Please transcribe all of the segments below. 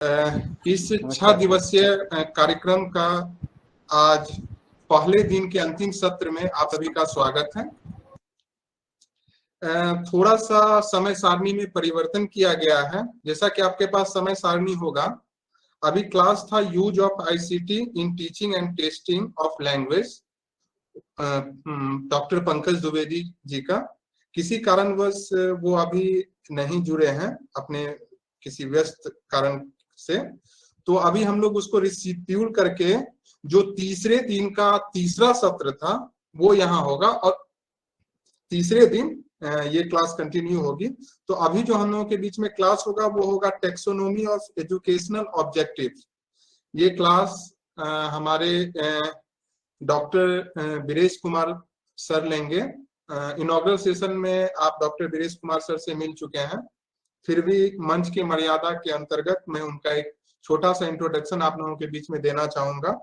इस 6 दिवसीय कार्यक्रम का आज पहले दिन के अंतिम सत्र में आप सभी का स्वागत है। थोड़ा सा समय सारणी में परिवर्तन किया गया है। जैसा कि आपके पास समय सारणी होगा, अभी क्लास था use of ICT in teaching and testing of language, doctor Pankaj Dwivedi ji का। किसी कारणवश वो अभी नहीं जुड़े हैं अपने किसी व्यस्त कारण से, तो अभी हम लोग उसको रिशिड्यूल करके जो तीसरे दिन का तीसरा सत्र था वो यहाँ होगा और तीसरे दिन ये क्लास कंटिन्यू होगी। तो अभी जो हम लोगों के बीच में क्लास होगा वो होगा टेक्सोनोमी ऑफ एजुकेशनल ऑब्जेक्टिव्स। ये क्लास हमारे डॉक्टर बीरेश कुमार सर लेंगे। इनॉग्रल सेशन में आप डॉक्टर बीरेश कुमार सर से मिल चुके हैं, फिर भी मंच की मर्यादा के अंतर्गत मैं उनका एक छोटा सा इंट्रोडक्शन आप लोगों के बीच में देना चाहूंगा।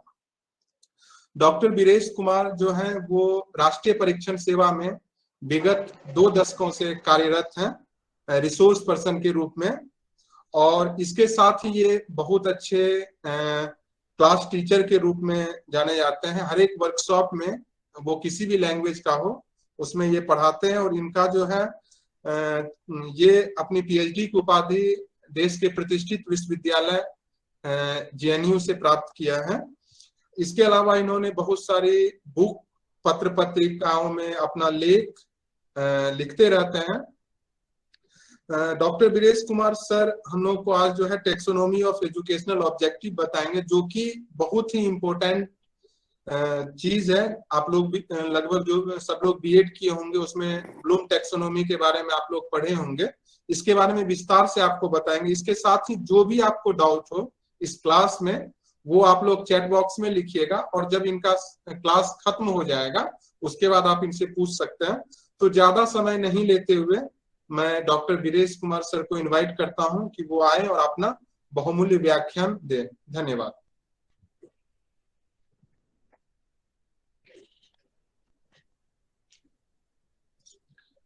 डॉक्टर बीरेश कुमार जो है वो राष्ट्रीय परीक्षण सेवा में विगत 2 दशकों से कार्यरत हैं रिसोर्स पर्सन के रूप में, और इसके साथ ही ये बहुत अच्छे क्लास टीचर के रूप में जाने जाते हैं। हर एक वर्कशॉप में वो किसी भी लैंग्वेज का हो उसमें ये पढ़ाते हैं, और इनका जो है ये अपनी पीएचडी की उपाधि देश के प्रतिष्ठित विश्वविद्यालय जेएनयू से प्राप्त किया है। इसके अलावा इन्होंने बहुत सारी बुक पत्र पत्रिकाओं में अपना लेख लिखते रहते हैं। डॉक्टर बीरेश कुमार सर हम लोग को आज जो है टेक्सोनोमी ऑफ एजुकेशनल ऑब्जेक्टिव बताएंगे, जो कि बहुत ही इम्पोर्टेंट चीज है। आप लोग भी लगभग जो सब लोग बीएड किए होंगे उसमें ब्लूम टेक्सोनोमी के बारे में आप लोग पढ़े होंगे। इसके बारे में विस्तार से आपको बताएंगे। इसके साथ ही जो भी आपको डाउट हो इस क्लास में वो आप लोग चैट बॉक्स में लिखिएगा, और जब इनका क्लास खत्म हो जाएगा उसके बाद आप इनसे पूछ सकते हैं। तो ज्यादा समय नहीं लेते हुए मैं डॉक्टर बीरेश कुमार सर को इनवाइट करता हूं कि वो आए और अपना बहुमूल्य व्याख्यान दें। धन्यवाद।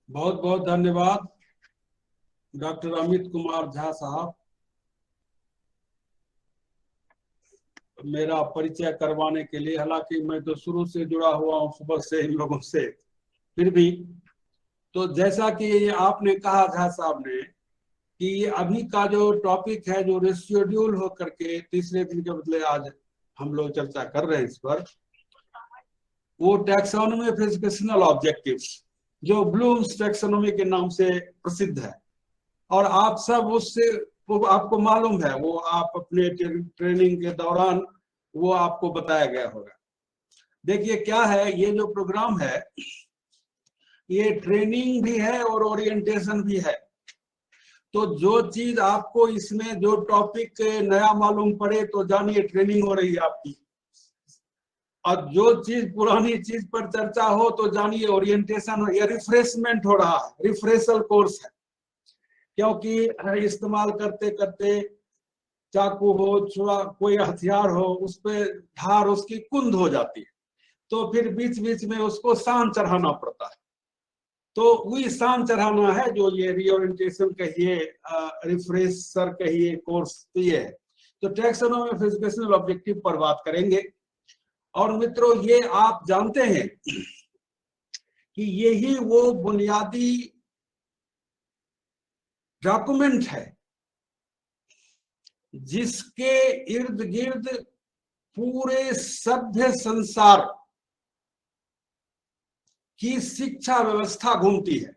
बहुत बहुत धन्यवाद डॉक्टर अमित कुमार झा साहब, मेरा परिचय करवाने के लिए। हालांकि मैं तो शुरू से जुड़ा हुआ हूँ सुबह से इन लोगों से, फिर भी तो जैसा कि आपने कहा झा साहब ने कि अभी का जो टॉपिक है जो रिशेड्यूल हो करके तीसरे दिन के बदले आज हम लोग चर्चा कर रहे हैं इस पर, वो टैक्सोनॉमी ऑफ एजुकेशनल ऑब्जेक्टिव्स जो ब्लूम्स टैक्सोनॉमी के नाम से प्रसिद्ध है, और आप सब उससे वो आपको मालूम है, वो आप अपने ट्रेनिंग के दौरान वो आपको बताया गया होगा। देखिए क्या है, ये जो प्रोग्राम है ये ट्रेनिंग भी है और ओरिएंटेशन भी है। तो जो चीज आपको इसमें जो टॉपिक नया मालूम पड़े तो जानिए ट्रेनिंग हो रही है आपकी, और जो चीज पुरानी चीज पर चर्चा हो तो जानिए ओरिएंटेशन या रिफ्रेशमेंट हो रहा है, रिफ्रेशल कोर्स है। क्योंकि इस्तेमाल करते करते चाकू हो, छुरा कोई हथियार हो, उस पे धार उसकी कुंद हो जाती है, तो फिर बीच बीच में उसको शान चढ़ाना पड़ता है। तो वही शान चढ़ाना है जो ये रीओरिएंटेशन कहिए, रिफ्रेशर कहिए कोर्स तो ये है। तो टैक्सोनॉमी ऑफ एजुकेशनल ऑब्जेक्टिव पर बात करेंगे। और मित्रों ये आप जानते हैं कि यही वो बुनियादी डॉक्यूमेंट है जिसके इर्द गिर्द पूरे सभ्य संसार की शिक्षा व्यवस्था घूमती है।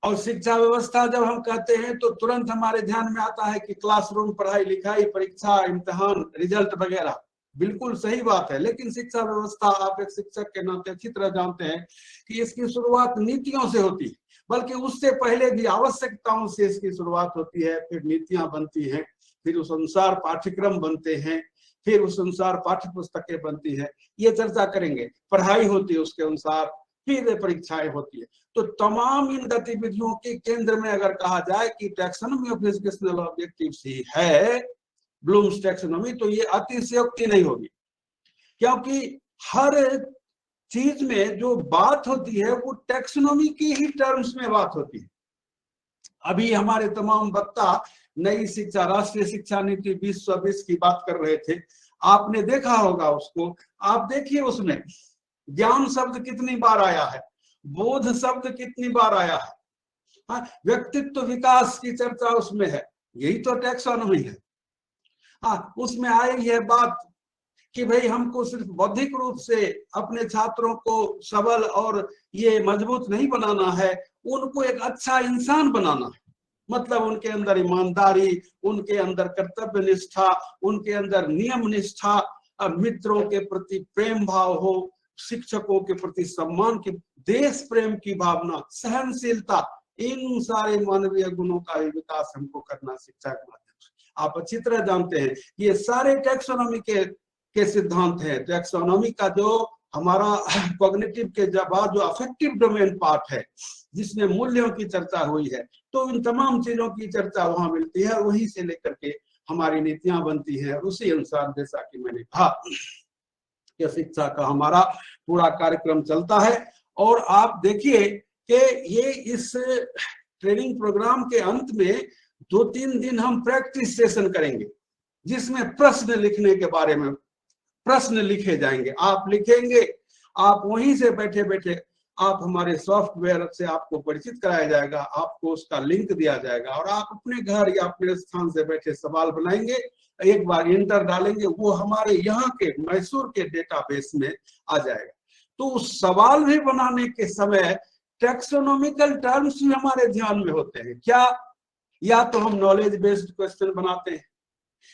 और शिक्षा व्यवस्था जब हम कहते हैं तो तुरंत हमारे ध्यान में आता है कि क्लासरूम, पढ़ाई लिखाई, परीक्षा, इम्तिहान, रिजल्ट वगैरह। बिल्कुल सही बात है, लेकिन शिक्षा व्यवस्था आप एक शिक्षक के नाते अच्छी तरह जानते हैं कि इसकी शुरुआत नीतियों से होती है, बल्कि उससे पहले भी आवश्यकताओं से इसकी शुरुआत होती है, फिर नीतियां बनती हैं, फिर उस अनुसार पाठ्यक्रम बनते हैं, फिर उस अनुसार पाठ्य पुस्तकें बनती हैं। ये चर्चा करेंगे। पढ़ाई होती है उसके अनुसार, फिर परीक्षाएं होती है। तो तमाम इन गतिविधियों के केंद्र में अगर कहा जाए कि टैक्सोनॉमी ऑफ एजुकेशनल ऑब्जेक्टिव्स ही है ब्लूम्स टैक्सोनॉमी, तो ये अतिशयोक्ति नहीं होगी, क्योंकि हर चीज में जो बात होती है वो टैक्सोनॉमी की ही टर्म्स में बात होती है। अभी हमारे तमाम वक्ता नई शिक्षा, राष्ट्रीय शिक्षा नीति 2020 की बात कर रहे थे, आपने देखा होगा उसको। आप देखिए उसमें ज्ञान शब्द कितनी बार आया है, बोध शब्द कितनी बार आया है, हाँ, व्यक्तित्व विकास की चर्चा उसमें है, यही तो टैक्सोनॉमी है। हाँ, उसमें आई है बात कि भाई हमको सिर्फ बौद्धिक रूप से अपने छात्रों को सबल और ये मजबूत नहीं बनाना है, उनको एक अच्छा इंसान बनाना है। मतलब उनके अंदर ईमानदारी, उनके अंदर कर्तव्य निष्ठा, उनके अंदर नियम निष्ठा, मित्रों के प्रति प्रेम भाव हो, शिक्षकों के प्रति सम्मान की, देश प्रेम की भावना, सहनशीलता, इन सारे मानवीय गुणों का विकास हमको करना शिक्षा के माध्यम से। आप अच्छी तरह जानते हैं ये सारे टैक्सोनॉमी के सिद्धांत हैं। टैक्सोनॉमी का जो हमारा कॉग्निटिव के बाद जो अफेक्टिव डोमेन पार्ट है, जिसमें मूल्यों की चर्चा हुई है, तो इन तमाम चीजों की चर्चा वहां मिलती है, वहीं से लेकर के हमारी नीतियां बनती हैं। उसी अनुसार जैसा कि मैंने कहा कि शिक्षा का हमारा पूरा कार्यक्रम चलता है। और आप देखिए कि ये इस ट्रेनिंग प्रोग्राम के अंत में 2-3 दिन हम प्रैक्टिस सेशन करेंगे, जिसमें प्रश्न लिखने के बारे में प्रश्न लिखे जाएंगे। आप लिखेंगे, आप वहीं से बैठे बैठे आप हमारे सॉफ्टवेयर से आपको परिचित कराया जाएगा, आपको उसका लिंक दिया जाएगा और आप अपने घर या अपने स्थान से बैठे सवाल बनाएंगे, एक बार इंटर डालेंगे, वो हमारे यहाँ के मैसूर के डेटाबेस में आ जाएगा। तो उस सवाल भी बनाने के समय टैक्सोनॉमिकल टर्म्स भी हमारे ध्यान में होते हैं। क्या? या तो हम नॉलेज बेस्ड क्वेश्चन बनाते हैं,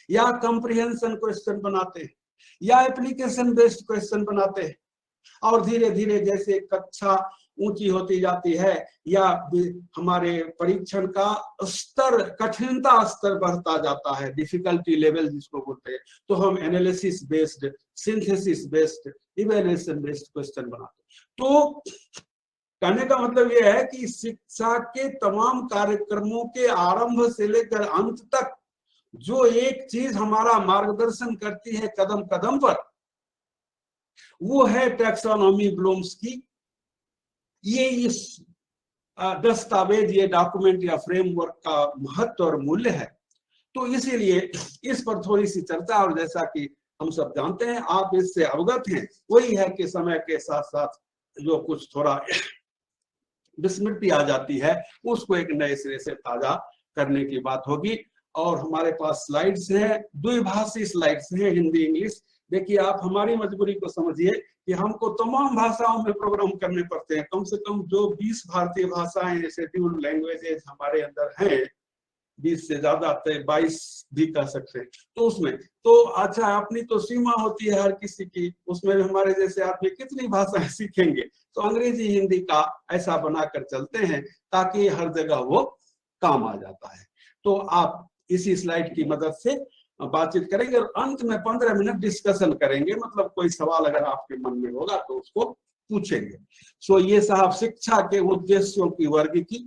या कंप्रिहेंशन क्वेश्चन बनाते हैं, या एप्लीकेशन बेस्ड क्वेश्चन बनाते हैं। और धीरे धीरे जैसे कक्षा ऊंची होती जाती है या हमारे परीक्षण का स्तर, कठिनता स्तर बढ़ता जाता है, डिफिकल्टी लेवल जिसको बोलते हैं, तो हम analysis based, synthesis based, evaluation based question बनाते हैं। तो कहने का मतलब यह है कि शिक्षा के तमाम कार्यक्रमों के आरंभ से लेकर अंत तक जो एक चीज हमारा मार्गदर्शन करती है कदम कदम पर, वो है टैक्सोनॉमी ब्लूम्स की। ये इस दस्तावेज, ये डॉक्यूमेंट या फ्रेमवर्क का महत्व और मूल्य है। तो इसीलिए इस पर थोड़ी सी चर्चा, और जैसा कि हम सब जानते हैं, आप इससे अवगत हैं, वही है कि समय के साथ साथ जो कुछ थोड़ा विस्मृति आ जाती है, उसको एक नए सिरे से ताजा करने की बात होगी। और हमारे पास स्लाइड्स हैं, द्विभाषी स्लाइड्स हैं, हिंदी इंग्लिश। देखिए, आप हमारी मजबूरी को समझिए कि हमको तमाम भाषाओं में प्रोग्राम करने पड़ते हैं। कम से कम जो 20 भारतीय भाषाएं शेड्यूल्ड लैंग्वेजेस हमारे अंदर हैं, 20 से ज्यादा, 22 भी कह सकते हैं, तो उसमें तो अच्छा, अपनी तो सीमा होती है हर किसी की, उसमें हमारे जैसे आदमी कितनी भाषाएं सीखेंगे। तो अंग्रेजी हिंदी का ऐसा बनाकर चलते हैं ताकि हर जगह वो काम आ जाता है। तो आप इसी स्लाइड की मदद से बातचीत करेंगे और अंत में 15 मिनट डिस्कशन करेंगे। मतलब कोई सवाल अगर आपके मन में होगा तो उसको पूछेंगे। सो ये साहब शिक्षा के उद्देश्यों की वर्ग की,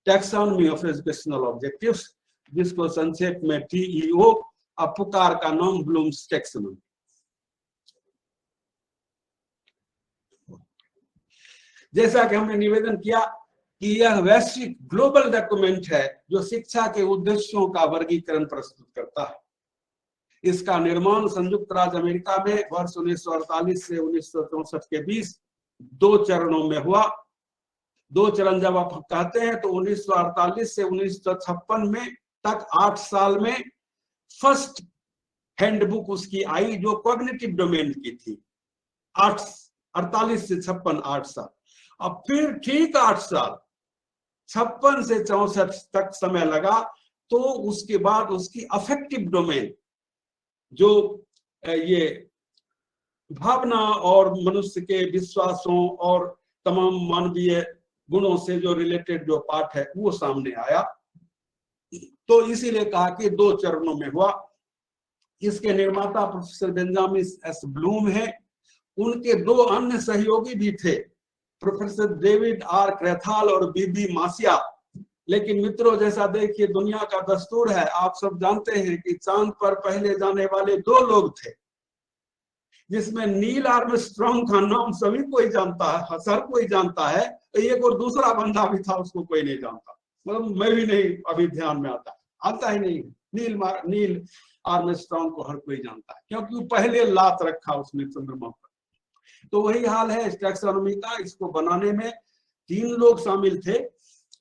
टैक्सोनॉमी ऑफ एजुकेशनल ऑब्जेक्टिव्स, जिसको संक्षेप में TEO, पुकार का नाम ब्लूम्स टैक्सोनॉमी। जैसा कि हमने निवेदन किया कि यह वैश्विक ग्लोबल डॉक्यूमेंट है जो शिक्षा के उद्देश्यों का वर्गीकरण प्रस्तुत करता है। इसका निर्माण संयुक्त राज्य अमेरिका में वर्ष 1948 से 1964 के बीच 2 चरणों में हुआ। 2 चरण जब आप कहते हैं तो 1948 से 1956 में तक 8 साल में फर्स्ट हैंडबुक उसकी आई, जो कॉग्निटिव डोमेन की थी। 48 से 56 8 साल। अब फिर ठीक 8 साल 56 से 64 तक समय लगा। तो उसके बाद उसकी अफेक्टिव डोमेन, जो ये भावना और मनुष्य के विश्वासों और तमाम मानवीय गुणों से जो रिलेटेड जो पार्ट है, वो सामने आया। तो इसीलिए कहा कि 2 चरणों में हुआ। इसके निर्माता प्रोफेसर बेंजामिन एस ब्लूम है। उनके 2 अन्य सहयोगी भी थे, प्रोफेसर डेविड आर क्रेथाल और बीबी मासिया। लेकिन मित्रों, जैसा देखिए दुनिया का दस्तूर है, आप सब जानते हैं कि चांद पर पहले जाने वाले 2 लोग थे, जिसमें नील आर्मस्ट्रांग का नाम सभी कोई जानता है, हर कोई जानता है। एक और दूसरा बंदा भी था, उसको कोई नहीं जानता। मतलब मैं भी नहीं अभी ध्यान में आता ही नहीं। नील आर्मस्ट्रांग को हर कोई जानता है, क्योंकि वो पहले लात रखा उसने चंद्रमा पर। तो वही हाल है इस टैक्सोनॉमी का। इसको बनाने में 3 लोग शामिल थे,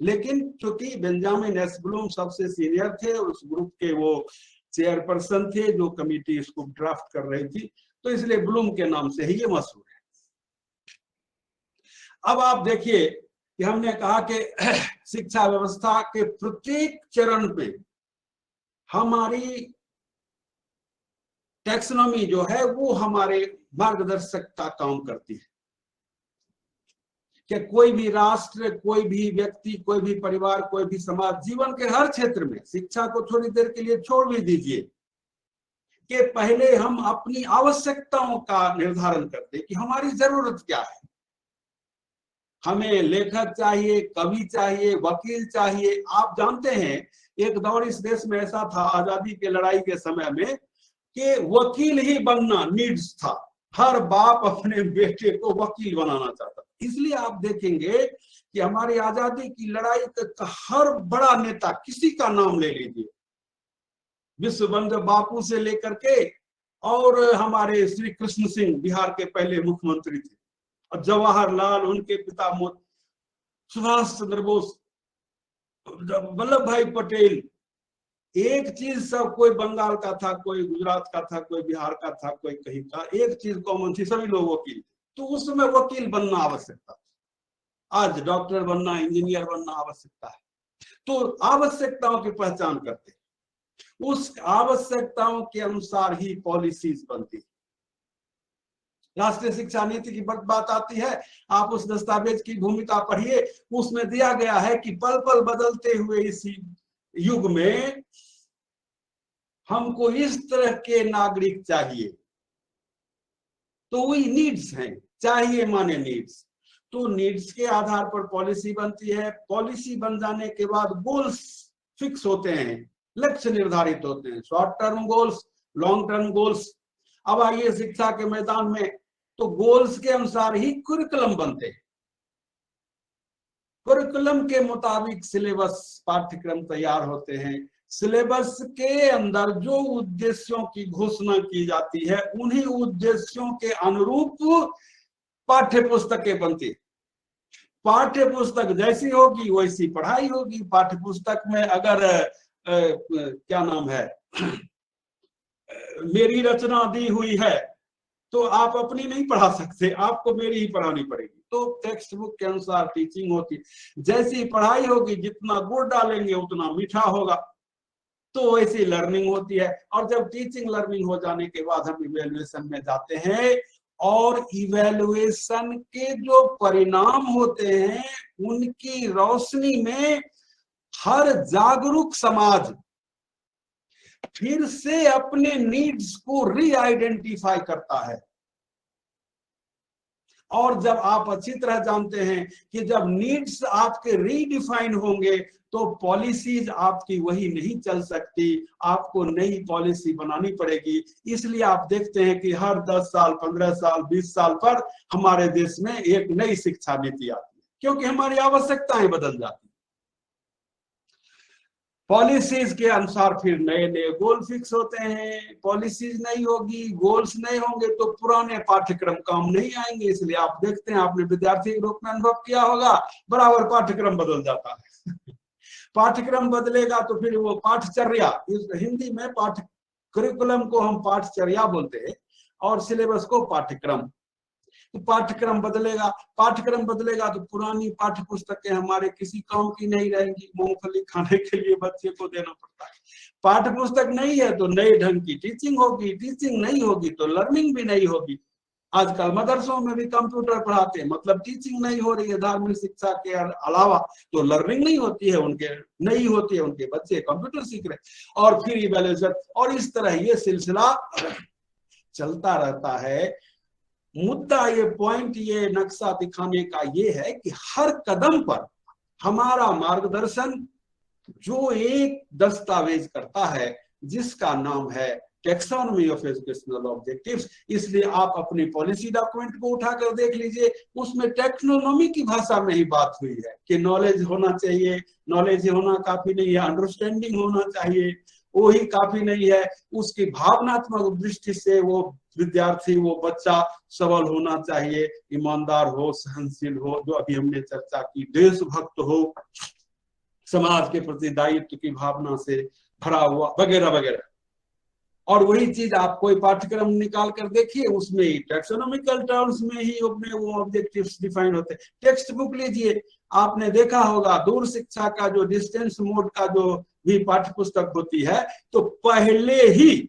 लेकिन चूंकि बेंजामिन एस ब्लूम सबसे सीनियर थे, उस ग्रुप के वो चेयरपर्सन थे जो कमिटी इसको ड्राफ्ट कर रही थी, तो इसलिए ब्लूम के नाम से ही ये मशहूर है। अब आप देखिए कि हमने कहा कि शिक्षा व्यवस्था के प्रत्येक चरण पे हमारी टैक्सोनॉमी जो है वो हमारे मार्गदर्शक का काम करती है कि कोई भी राष्ट्र, कोई भी व्यक्ति, कोई भी परिवार, कोई भी समाज, जीवन के हर क्षेत्र में, शिक्षा को थोड़ी देर के लिए छोड़ भी दीजिए, कि पहले हम अपनी आवश्यकताओं का निर्धारण करते कि हमारी जरूरत क्या है। हमें लेखक चाहिए, कवि चाहिए, वकील चाहिए। आप जानते हैं एक दौर इस देश में ऐसा था आजादी के लड़ाई के समय में कि वकील ही बनना नीड्स था। हर बाप अपने बेटे को वकील बनाना चाहता। इसलिए आप देखेंगे कि हमारी आजादी की लड़ाई का हर बड़ा नेता, किसी का नाम ले लीजिए, विश्व बंधु बापू से लेकर के, और हमारे श्री कृष्ण सिंह बिहार के पहले मुख्यमंत्री थे, और जवाहरलाल, उनके पिता सुभाष चंद्र बोस, वल्लभ भाई पटेल, एक चीज सब, कोई बंगाल का था, कोई गुजरात का था, कोई बिहार का था, कोई कहीं का, एक चीज कॉमन थी, सभी लोग वकील थे। तो उस समय वकील बनना आवश्यकता था। आज डॉक्टर बनना, इंजीनियर बनना आवश्यकता है। तो आवश्यकताओं की पहचान करते, उस आवश्यकताओं के अनुसार ही पॉलिसीज बनती है। राष्ट्रीय शिक्षा नीति की बात आती है, आप उस दस्तावेज की भूमिका पढ़िए, उसमें दिया गया है कि पल पल बदलते हुए इस युग में हमको इस तरह के नागरिक चाहिए। तो वही नीड्स हैं, चाहिए माने नीड्स। तो नीड्स के आधार पर पॉलिसी बनती है। पॉलिसी बन जाने के बाद गोल्स फिक्स होते हैं, लक्ष्य निर्धारित होते हैं, short term goals, long term goals. अब आइए शिक्षा के मैदान में, तो गोल्स के अनुसार ही कुरिकुलम बनते हैं। कुरिकुलम के मुताबिक सिलेबस, पाठ्यक्रम तैयार होते हैं। सिलेबस के अंदर जो उद्देश्यों की घोषणा की जाती है, उन्हीं उद्देश्यों के अनुरूप पाठ्य पुस्तकें बनती है। पाठ्य पुस्तक जैसी होगी वैसी पढ़ाई होगी। पाठ्य पुस्तक में अगर क्या नाम है, मेरी रचना दी हुई है, तो आप अपनी नहीं पढ़ा सकते, आपको मेरी ही पढ़ानी पड़ेगी। तो टेक्स्ट बुक के अनुसार टीचिंग होती है। जैसी पढ़ाई होगी, जितना गुड़ डालेंगे उतना मीठा होगा, तो वैसी लर्निंग होती है। और जब टीचिंग लर्निंग हो जाने के बाद हम इवेल्युएशन में जाते हैं, और इवेल्युएशन के जो परिणाम होते हैं उनकी रोशनी में हर जागरूक समाज फिर से अपने नीड्स को रीआइडेंटिफाई करता है। और जब आप अच्छी तरह जानते हैं कि जब नीड्स आपके रीडिफाइन होंगे तो पॉलिसीज आपकी वही नहीं चल सकती, आपको नई पॉलिसी बनानी पड़ेगी। इसलिए आप देखते हैं कि हर 10 साल, 15 साल, 20 साल पर हमारे देश में एक नई शिक्षा नीति आती है, क्योंकि हमारी आवश्यकताएं बदल जाती हैं। पॉलिसीज के अनुसार फिर नए नए गोल फिक्स होते हैं। पॉलिसीज नहीं होगी, गोल्स नहीं होंगे, तो पुराने पाठ्यक्रम काम नहीं आएंगे। इसलिए आप देखते हैं, आपने विद्यार्थी के रूप में अनुभव किया होगा, बराबर पाठ्यक्रम बदल जाता है। पाठ्यक्रम बदलेगा तो फिर वो पाठचर्या, हिंदी में करिकुलम को हम पाठचर्या बोलते हैं और सिलेबस को पाठ्यक्रम। तो पाठ्यक्रम बदलेगा तो पुरानी पाठ्य पुस्तकें हमारे किसी काम की नहीं रहेंगी। मूंगफली खाने के लिए बच्चे को देना पड़ता है। पाठ्य पुस्तक नहीं है तो नए ढंग की टीचिंग होगी, टीचिंग नहीं होगी तो लर्निंग भी नहीं होगी। आजकल मदरसों में भी कंप्यूटर पढ़ाते हैं, मतलब टीचिंग नहीं हो रही है धार्मिक शिक्षा के अलावा, तो लर्निंग नहीं होती है, उनके बच्चे कंप्यूटर सीख रहे और फिर इवैल्यूएशन, और इस तरह ये सिलसिला चलता रहता है। मुद्दा, ये पॉइंट, ये नक्शा दिखाने का ये है कि हर कदम पर हमारा मार्गदर्शन जो एक दस्तावेज करता है जिसका नाम है टैक्सोनॉमी ऑफ एजुकेशनल ऑब्जेक्टिव्स। इसलिए आप अपनी पॉलिसी डॉक्यूमेंट को उठाकर देख लीजिए, उसमें टैक्सोनॉमी की भाषा में ही बात हुई है कि नॉलेज होना चाहिए, नॉलेज होना काफी नहीं है, अंडरस्टैंडिंग होना चाहिए वो ही काफी नहीं है, उसकी भावनात्मक दृष्टि से वो विद्यार्थी, वो बच्चा सबल होना चाहिए, ईमानदार हो, सहनशील हो, जो अभी हमने चर्चा की, देशभक्त हो, समाज के प्रति दायित्व की भावना से भरा हुआ, वगैरह वगैरह। और वही चीज आप कोई पाठ्यक्रम निकाल कर देखिए, उसमें ही टैक्सोनॉमिकल टर्म्स में ही अपने वो ऑब्जेक्टिव्स डिफाइन होते हैं। टेक्स्ट बुक लीजिए, आपने देखा होगा दूर शिक्षा का जो डिस्टेंस मोड का जो भी पाठ्य पुस्तक होती है, तो पहले ही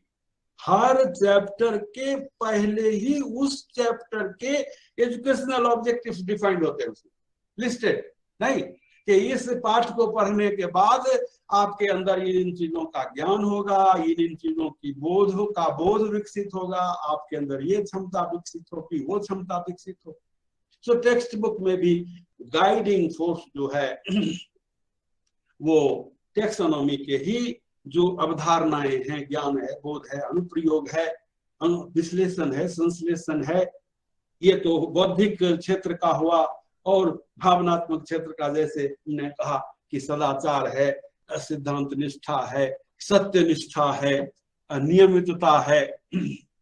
हर चैप्टर के पहले ही उस चैप्टर के एजुकेशनल ऑब्जेक्टिव्स डिफाइंड होते हैं, उसमें लिस्टेड, नहीं कि इस पाठ को पढ़ने के बाद आपके अंदर इन चीजों का ज्ञान होगा, इन चीजों की बोध विकसित होगा, आपके अंदर ये क्षमता विकसित होगी, वो क्षमता विकसित होगी। सो टेक्स्ट बुक में भी गाइडिंग फोर्स जो है वो टैक्सोनॉमी के ही जो अवधारणाएं हैं, ज्ञान है, बोध है, अनुप्रयोग है, विश्लेषण है, संश्लेषण है। ये तो बौद्धिक क्षेत्र का हुआ, और भावनात्मक क्षेत्र का जैसे हमने कहा कि सदाचार है, सिद्धांत निष्ठा है, सत्य निष्ठा है, नियमितता है,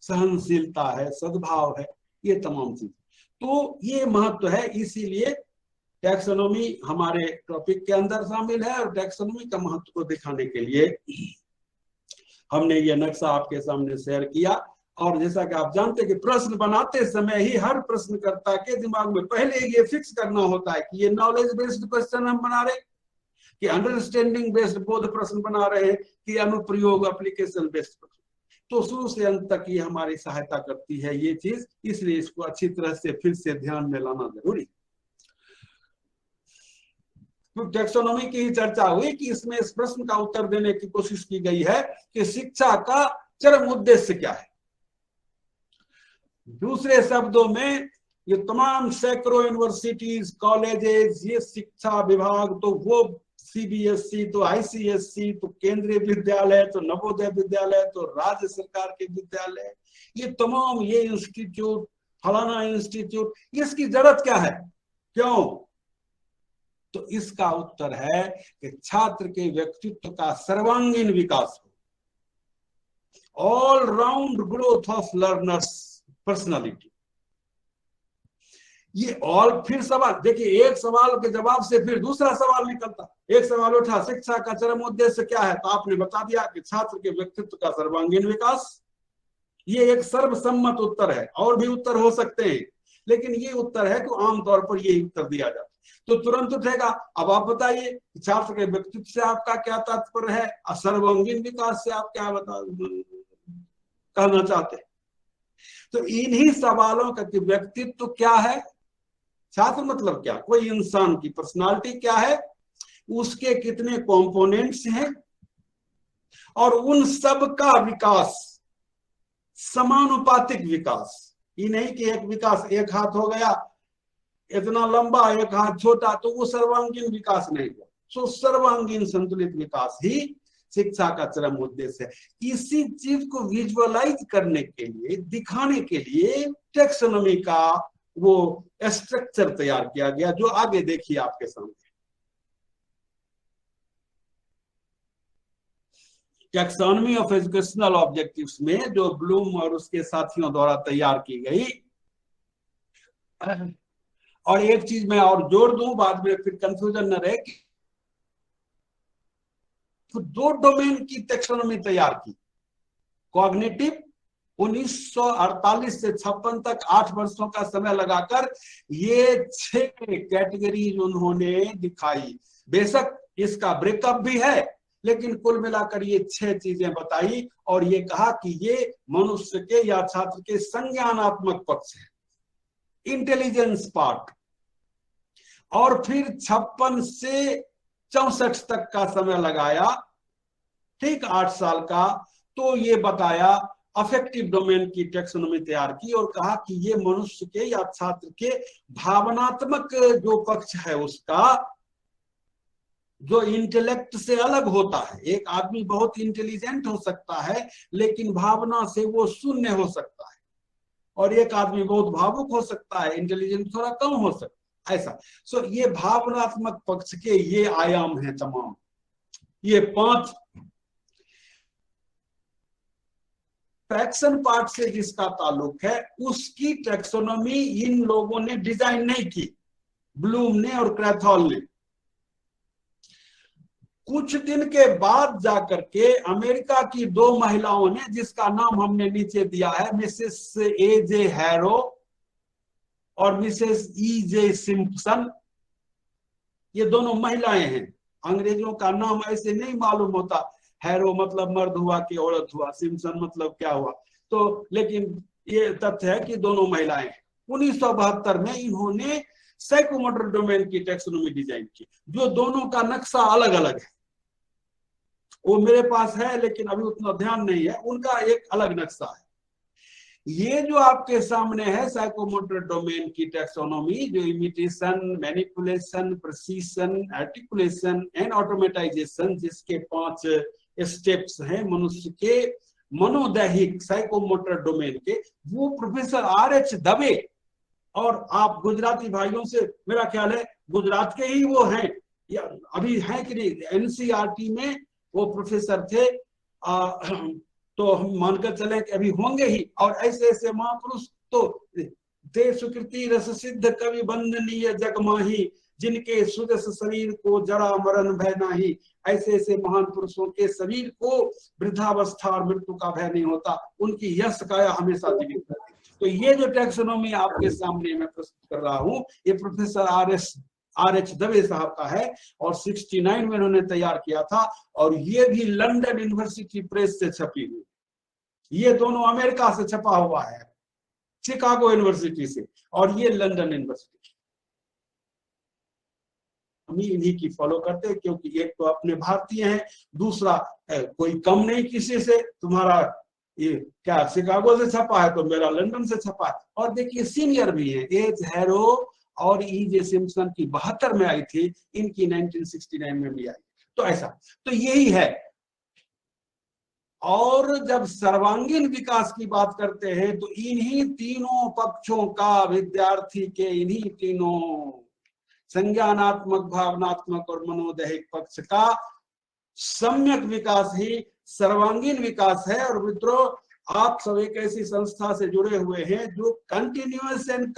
सहनशीलता है, सद्भाव है, ये तमाम चीज। तो ये महत्व है, इसीलिए टैक्सोनॉमी हमारे टॉपिक के अंदर शामिल है, और टैक्सोनॉमी का महत्व को दिखाने के लिए हमने ये नक्शा आपके सामने शेयर किया। और जैसा कि आप जानते हैं कि प्रश्न बनाते समय ही हर प्रश्नकर्ता के दिमाग में पहले ये फिक्स करना होता है कि ये नॉलेज बेस्ड क्वेश्चन हम बना रहे हैं, कि अंडरस्टैंडिंग बेस्ड बोध प्रश्न बना रहे हैं, कि अनुप्रयोग एप्लीकेशन बेस्ड प्रश्न। तो शुरू से अंत तक ये हमारी सहायता करती है ये चीज, इसलिए इसको अच्छी तरह से फिर से ध्यान में लाना जरूरी। तो टैक्सोनॉमी की ही चर्चा हुई कि इसमें इस प्रश्न का उत्तर देने की कोशिश की गई है कि शिक्षा का चरम उद्देश्य क्या है। दूसरे शब्दों में ये तमाम सैकड़ों यूनिवर्सिटीज, कॉलेजेस, ये शिक्षा विभाग, तो वो सीबीएसई, तो आईसीएसई, तो केंद्रीय विद्यालय, तो नवोदय विद्यालय, तो राज्य सरकार के विद्यालय, ये तमाम ये इंस्टीट्यूट, फलाना इंस्टीट्यूट, इसकी जरूरत क्या है, क्यों? तो इसका उत्तर है कि छात्र के व्यक्तित्व का सर्वांगीण विकास हो, all round growth of learners personality. ये ऑल, फिर सवाल देखिए, एक सवाल के जवाब से फिर दूसरा सवाल निकलता। एक सवाल उठा, शिक्षा का चरम उद्देश्य क्या है, तो आपने बता दिया कि छात्र के व्यक्तित्व का सर्वांगीण विकास। ये एक सर्वसम्मत उत्तर है, और भी उत्तर हो सकते हैं, लेकिन ये उत्तर है कि आमतौर पर यही उत्तर दिया जाता है। तो तुरंत उठेगा, अब आप बताइए छात्र के व्यक्तित्व से आपका क्या तात्पर्य है, सर्वांगीण विकास से आप क्या कहना चाहते हैं? तो इन्हीं सवालों का कि व्यक्तित्व क्या है, छात्र मतलब क्या, कोई इंसान की पर्सनालिटी क्या है, उसके कितने कंपोनेंट्स हैं, और उन सब का विकास, समानुपातिक विकास। ये नहीं कि एक विकास, एक हाथ हो गया इतना लंबा, एक हाथ छोटा, तो वो सर्वांगीण विकास नहीं हुआ। सो सर्वांगीण संतुलित विकास ही शिक्षा का चरम उद्देश्य है। इसी चीज को विजुअलाइज करने के लिए, दिखाने के लिए टैक्सोनॉमी का वो स्ट्रक्चर तैयार किया गया, जो आगे देखिए आपके सामने। टैक्सोनॉमी ऑफ एजुकेशनल ऑब्जेक्टिव्स में जो ब्लूम और उसके साथियों द्वारा तैयार की गई, और एक चीज मैं और जोड़ दूं, बाद में फिर कंफ्यूजन न रहे, कि तो 2 डोमेन की टैक्सोनॉमी तैयार की। कॉग्निटिव 1948 से 56 तक 8 वर्षों का समय लगाकर ये 6 कैटेगरीज उन्होंने दिखाई। बेशक इसका ब्रेकअप भी है, लेकिन कुल मिलाकर ये 6 चीजें बताई, और ये कहा कि ये मनुष्य के या छात्र के संज्ञानात्मक पक्ष है, इंटेलिजेंस पार्ट। और फिर 56 से 64 तक का समय लगाया, ठीक 8 साल का, तो ये बताया, अफेक्टिव डोमेन की टैक्सोनॉमी तैयार की, और कहा कि ये मनुष्य के या छात्र के भावनात्मक जो पक्ष है उसका जो इंटेलेक्ट से अलग होता है। एक आदमी बहुत इंटेलिजेंट हो सकता है लेकिन भावना से वो शून्य हो सकता है, और एक आदमी बहुत भावुक हो सकता है, इंटेलिजेंट थोड़ा कम हो सकता है, ऐसा। सो ये भावनात्मक पक्ष के ये आयाम हैं तमाम। ये 5 फ्रैक्शन पार्ट से जिसका ताल्लुक है उसकी टैक्सोनॉमी इन लोगों ने डिजाइन नहीं की, ब्लूम ने और क्रैथहॉल ने। कुछ दिन के बाद जाकर के अमेरिका की 2 महिलाओं ने, जिसका नाम हमने नीचे दिया है, मिसेस ए.जे. हैरो और मिसेस ई.जे. सिम्पसन, ये दोनों महिलाएं हैं। अंग्रेजों का नाम ऐसे नहीं मालूम होता, हैरो मतलब मर्द हुआ कि औरत हुआ, सिम्पसन मतलब क्या हुआ, तो लेकिन ये तथ्य है कि दोनों महिलाएं हैं। 1972 में इन्होंने साइकोमोटर डोमेन की टैक्सोनॉमी डिजाइन की, जो दोनों का नक्शा अलग अलग है। वो मेरे पास है लेकिन अभी उतना ध्यान नहीं है, उनका एक अलग नक्शा है। ये जो आपके सामने है साइकोमोटर डोमेन की टैक्सोनॉमी, जो imitation, manipulation, precision, articulation and automatization, जिसके 5 स्टेप्स हैं मनुष्य के मनोदैहिक साइकोमोटर डोमेन के, वो प्रोफेसर R.H. दवे, और आप गुजराती भाइयों से मेरा ख्याल है गुजरात के ही वो हैं, या अभी हैं कि नहीं, NCERT में वो प्रोफेसर थे, तो हम मानकर चले कि अभी होंगे ही। और ऐसे ऐसे महापुरुष तो दे सुकृति रस सिद्ध कवि वंदनीय जगमाही, जिनके सुदस शरीर को जरा मरण भय नाही। ऐसे ऐसे महान पुरुषों के शरीर को वृद्धावस्था और मृत्यु का भय नहीं होता, उनकी यश काया हमेशा जीवित रहती। तो ये जो टैक्सोनॉमी आपके सामने मैं प्रस्तुत कर रहा हूँ, ये प्रोफेसर R.H. दवे साहब का है, और 69 में उन्होंने तैयार किया था, और ये भी लंदन यूनिवर्सिटी प्रेस से छपी हुई। ये दोनों अमेरिका से छपा हुआ है, शिकागो यूनिवर्सिटी से, और ये लंदन यूनिवर्सिटी। हम इन्हीं की फॉलो करते हैं, क्योंकि एक तो अपने भारतीय हैं, दूसरा कोई कम नहीं किसी से। तुम्हारा ये क्या शिकागो से छपा है तो मेरा लंदन से छपा है। और देखिए सीनियर भी है, एज हैरो और E.J. सिम्पसन की 72 में आई थी, इनकी 1969 में भी आई। तो ऐसा, तो यही है। और जब सर्वांगीण विकास की बात करते हैं तो इन्हीं तीनों पक्षों का, विद्यार्थी के इन्हीं तीनों संज्ञानात्मक, भावनात्मक और मनोदैहिक पक्ष का सम्यक विकास ही सर्वांगीण विकास है। और मित्रों, आप सब एक ऐसी संस्था से जुड़े हुए हैं जो कंटिन्यूअस एंड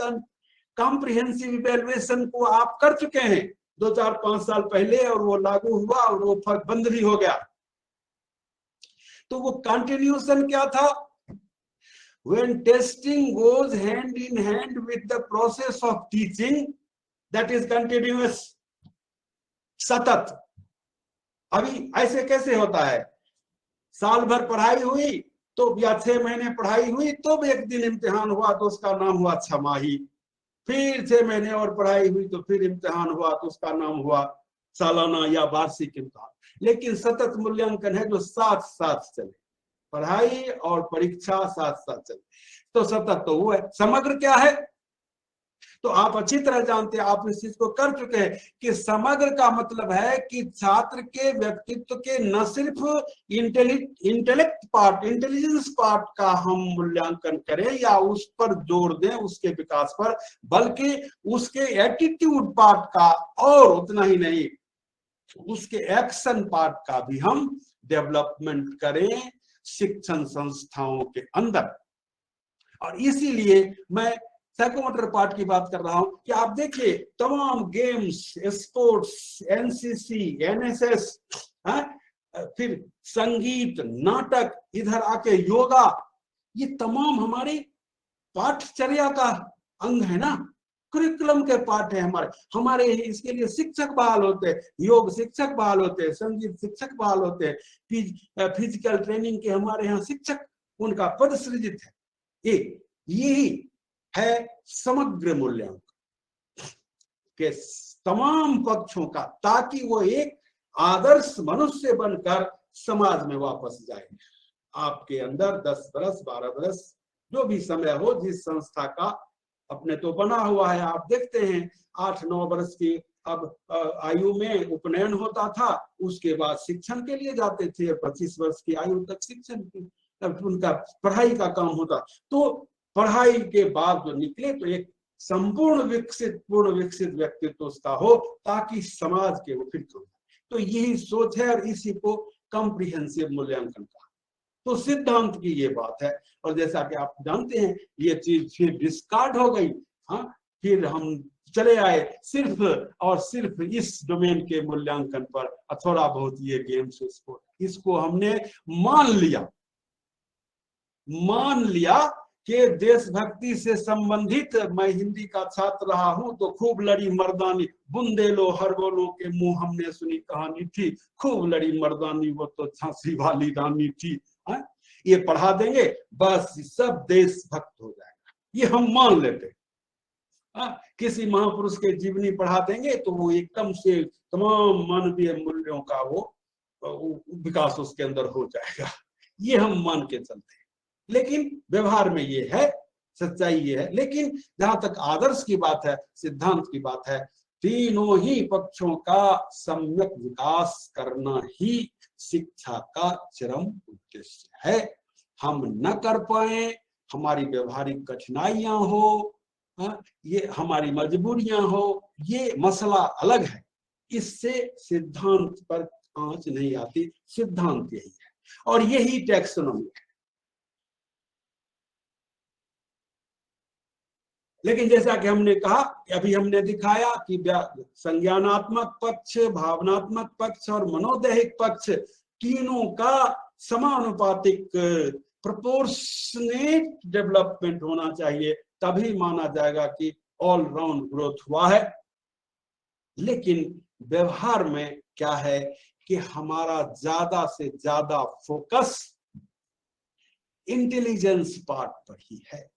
कॉम्प्रिहेंसिव इवैल्यूएशन को आप कर चुके हैं 2-4-5 साल पहले, और वो लागू हुआ और वो बंद भी हो गया। तो वो कंटिन्यूएशन क्या था? When testing goes hand in hand with the process of teaching, that is continuous, सतत। अभी ऐसे कैसे होता है? साल भर पढ़ाई हुई तो, या 6 महीने पढ़ाई हुई तो एक दिन इम्तिहान हुआ तो उसका नाम हुआ छमाही, फिर 6 महीने और पढ़ाई हुई तो फिर इम्तिहान हुआ तो उसका नाम हुआ सालाना या वार्षिक इम्तिहान। लेकिन सतत मूल्यांकन है जो साथ साथ चले, पढ़ाई और परीक्षा साथ साथ चले, तो सतत तो वो है। समग्र क्या है? तो आप अच्छी तरह जानते हैं, आप इस चीज को कर चुके हैं कि समग्र का मतलब है कि छात्र के व्यक्तित्व के न सिर्फ इंटेलेक्ट पार्ट, इंटेलिजेंस पार्ट का हम मूल्यांकन करें या उस पर जोर दें, उसके विकास पर, बल्कि उसके एटीट्यूड पार्ट का, और उतना ही नहीं उसके एक्शन पार्ट का भी हम डेवलपमेंट करें शिक्षण संस्थाओं के अंदर। और इसीलिए मैं साइकोमोटर पार्ट की बात कर रहा हूं कि आप देखिए तमाम गेम्स, स्पोर्ट्स, NCC, NSS, फिर संगीत, नाटक, इधर आके योगा, ये तमाम हमारी पाठचर्या का अंग है ना, करिकुलम के पार्ट है हमारे। इसके लिए शिक्षक बहाल होते हैं, योग शिक्षक बहाल होते हैं, संगीत शिक्षक बहाल होते हैं, फिजिकल ट्रेनिंग के हमारे यहाँ शिक्षक, उनका पद सृजित है। यही है समग्र मूल्यांकन के तमाम पक्षों का, ताकि वो एक आदर्श मनुष्य बनकर समाज में वापस जाए। आपके अंदर 10 बरस 12 बरस जो भी समय हो, जिस संस्था का अपने तो बना हुआ है, आप देखते हैं 8-9 बरस की अब आयु में उपनयन होता था, उसके बाद शिक्षण के लिए जाते थे, 25 वर्ष की आयु तक शिक्षण की उनका पढ़ाई का काम होता। तो पढ़ाई के बाद जो निकले तो एक संपूर्ण पूर्ण विकसित व्यक्तित्व उसका हो, ताकि समाज के वो फिट हो। तो यही सोच है और इसी को कॉम्प्रिहेंसिव मूल्यांकन का तो सिद्धांत की ये बात है। और जैसा कि आप जानते हैं ये चीज फिर डिस्कार्ड हो गई। हाँ, फिर हम चले आए सिर्फ और सिर्फ इस डोमेन के मूल्यांकन पर, थोड़ा बहुत ये गेम्स इसको हमने मान लिया कि देशभक्ति से संबंधित, मैं हिंदी का छात्र रहा हूं तो खूब लड़ी मर्दानी, बुंदेलो हरबोलो के मुंह हमने सुनी कहानी थी, खूब लड़ी मर्दानी वो तो झांसी वाली रानी थी। ये पढ़ा देंगे बस सब देशभक्त हो जाएगा, ये हम मान लेते हैं। किसी महापुरुष के जीवनी पढ़ा देंगे तो वो एकदम से तमाम मानवीय मूल्यों का वो विकास उसके अंदर हो जाएगा, ये हम मान के चलते हैं। लेकिन व्यवहार में ये है, सच्चाई ये है। लेकिन जहां तक आदर्श की बात है, सिद्धांत की बात है, तीनों ही पक्षों का सम्यक विकास करना ही शिक्षा का चरम उद्देश्य है। हम न कर पाए, हमारी व्यवहारिक कठिनाइयां हो, ये हमारी मजबूरियां हो, ये मसला अलग है, इससे सिद्धांत पर आंच नहीं आती। सिद्धांत यही है और यही टैक्सोनॉमी है। लेकिन जैसा कि हमने कहा, अभी हमने दिखाया कि संज्ञानात्मक पक्ष, भावनात्मक पक्ष और मनोदैहिक पक्ष तीनों का समानुपातिक प्रोपोर्शनेट डेवलपमेंट होना चाहिए, तभी माना जाएगा कि ऑल राउंड ग्रोथ हुआ है। लेकिन व्यवहार में क्या है कि हमारा ज्यादा से ज्यादा फोकस इंटेलिजेंस पार्ट पर ही है।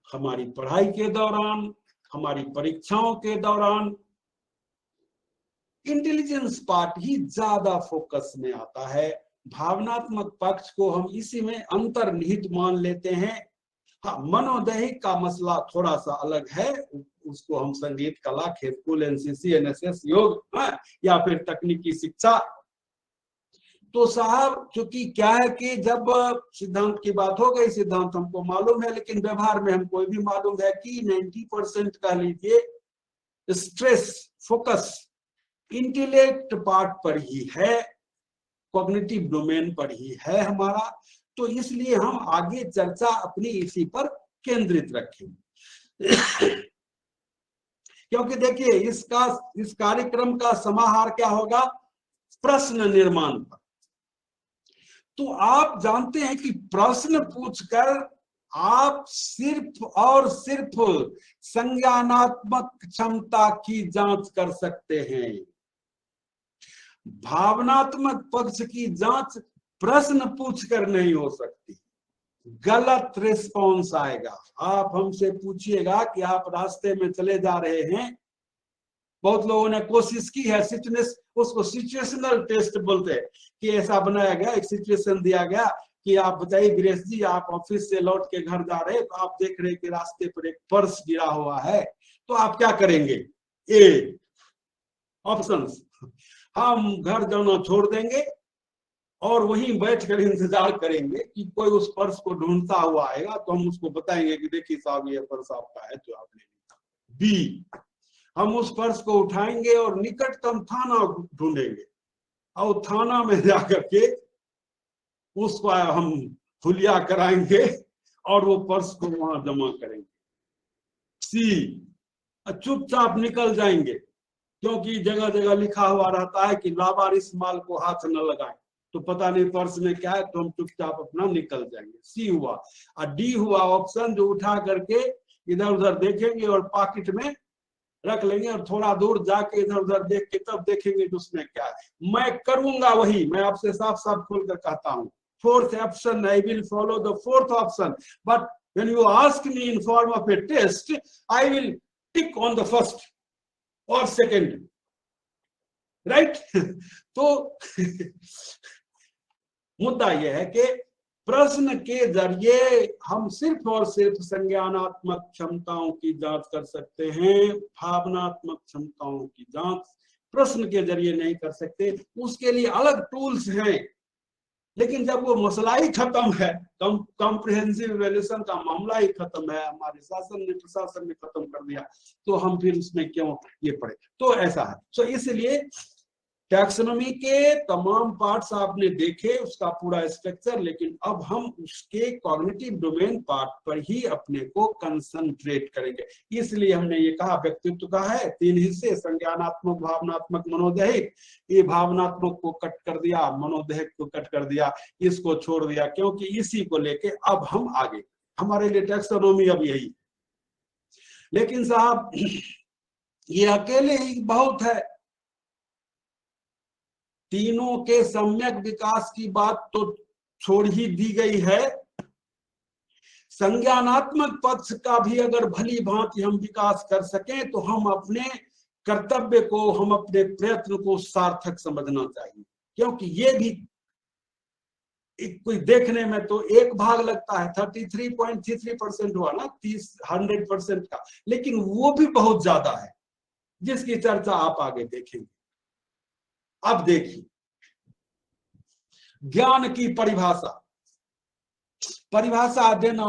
हमारी पढ़ाई के दौरान, हमारी परीक्षाओं के दौरान इंटेलिजेंस पार्ट ही ज्यादा फोकस में आता है। भावनात्मक पक्ष को हम इसी में अंतर्निहित मान लेते हैं। हाँ, मनोदैहिक का मसला थोड़ा सा अलग है, उसको हम संगीत, कला, खेल कूद, एनसीसी, एनएसएस, योग या फिर तकनीकी शिक्षा। तो साहब चूंकि क्या है कि जब सिद्धांत की बात हो गई, सिद्धांत हमको मालूम है, लेकिन व्यवहार में हमको भी मालूम है कि 90% कह लीजिए स्ट्रेस, फोकस इंटेलेक्ट पार्ट पर ही है, कॉग्निटिव डोमेन पर ही है हमारा। तो इसलिए हम आगे चर्चा अपनी इसी पर केंद्रित रखेंगे। क्योंकि देखिए इस कार्यक्रम का समाहार क्या होगा, प्रश्न निर्माण पर। तो आप जानते हैं कि प्रश्न पूछकर आप सिर्फ और सिर्फ संज्ञानात्मक क्षमता की जांच कर सकते हैं। भावनात्मक पक्ष की जांच प्रश्न पूछकर नहीं हो सकती, गलत रिस्पॉन्स आएगा। आप हमसे पूछिएगा कि आप रास्ते में चले जा रहे हैं, बहुत लोगों ने कोशिश की है, उसको सिचुएशनल टेस्ट बोलते हैं कि ऐसा बनाया गया, एक सिचुएशन दिया गया कि आप बताइए वीरेश जी, आप ऑफिस से लौट के घर जा रहे हैं, तो आप देख रहे हैं कि रास्ते पर एक पर्स गिरा हुआ है, तो आप क्या करेंगे? ए ऑप्शंस, हम घर जाना छोड़ देंगे और वहीं बैठकर इंतजार करेंगे कि कोई उस पर्स को ढूंढता हुआ आएगा, तो हम उसको बताएंगे कि देखिए साहब ये पर्स आपका है, तो आपने लिया। बी, हम उस पर्स को उठाएंगे और निकटतम थाना ढूंढेंगे और थाना में जाकर के उसको हम हुलिया कराएंगे और वो पर्स को वहां जमा करेंगे। सी, चुपचाप निकल जाएंगे, क्योंकि जगह जगह लिखा हुआ रहता है कि लावारिस माल को हाथ न लगाएं, तो पता नहीं पर्स में क्या है, तो हम चुपचाप अपना निकल जाएंगे। सी हुआ। और डी हुआ ऑप्शन, जो उठा करके इधर उधर देखेंगे और पॉकेट में रख लेंगे और थोड़ा दूर जाके इधर उधर देख के तब देखेंगे कि उसमें क्या है। मैं करूंगा वही, मैं आपसे साफ साफ खोलकर कहता हूं। Fourth option, I will follow the fourth option, but when you ask me in form of a test, I will tick on the first और सेकेंड, राइट? तो मुद्दा यह है कि प्रश्न के जरिए हम सिर्फ और सिर्फ संज्ञानात्मक क्षमताओं की जांच कर सकते हैं, भावनात्मक क्षमताओं की जांच प्रश्न के जरिए नहीं कर सकते। उसके लिए अलग टूल्स हैं, लेकिन जब वो मसला ही खत्म है, कॉम्प्रिहेंसिव इवैल्यूएशन का मामला ही खत्म है, हमारे प्रशासन ने खत्म कर दिया, तो हम फिर उसमें क्यों ये पड़े। तो ऐसा है। तो इसलिए टैक्सोनॉमी के तमाम पार्ट्स आपने देखे, उसका पूरा स्ट्रक्चर, लेकिन अब हम उसके कॉग्निटिव डोमेन पार्ट पर ही अपने को कंसंट्रेट करेंगे। इसलिए हमने ये कहा व्यक्तित्व का है 3 हिस्से, संज्ञानात्मक, भावनात्मक, मनोदैहिक। ये भावनात्मक को कट कर दिया, मनोदैहिक को कट कर दिया, इसको छोड़ दिया, क्योंकि इसी को लेके अब हम आगे, हमारे लिए टैक्सोनॉमी अब यही। लेकिन साहब ये अकेले ही बहुत है, तीनों के सम्यक विकास की बात तो छोड़ ही दी गई है। संज्ञानात्मक पक्ष का भी अगर भली भांति हम विकास कर सकें तो हम अपने कर्तव्य को, हम अपने प्रयत्न को सार्थक समझना चाहिए, क्योंकि ये भी कोई देखने में तो एक भाग लगता है, 33.33% हुआ ना 100% का, लेकिन वो भी बहुत ज्यादा है, जिसकी चर्चा आप आगे देखेंगे। अब देखिए ज्ञान की परिभाषा देना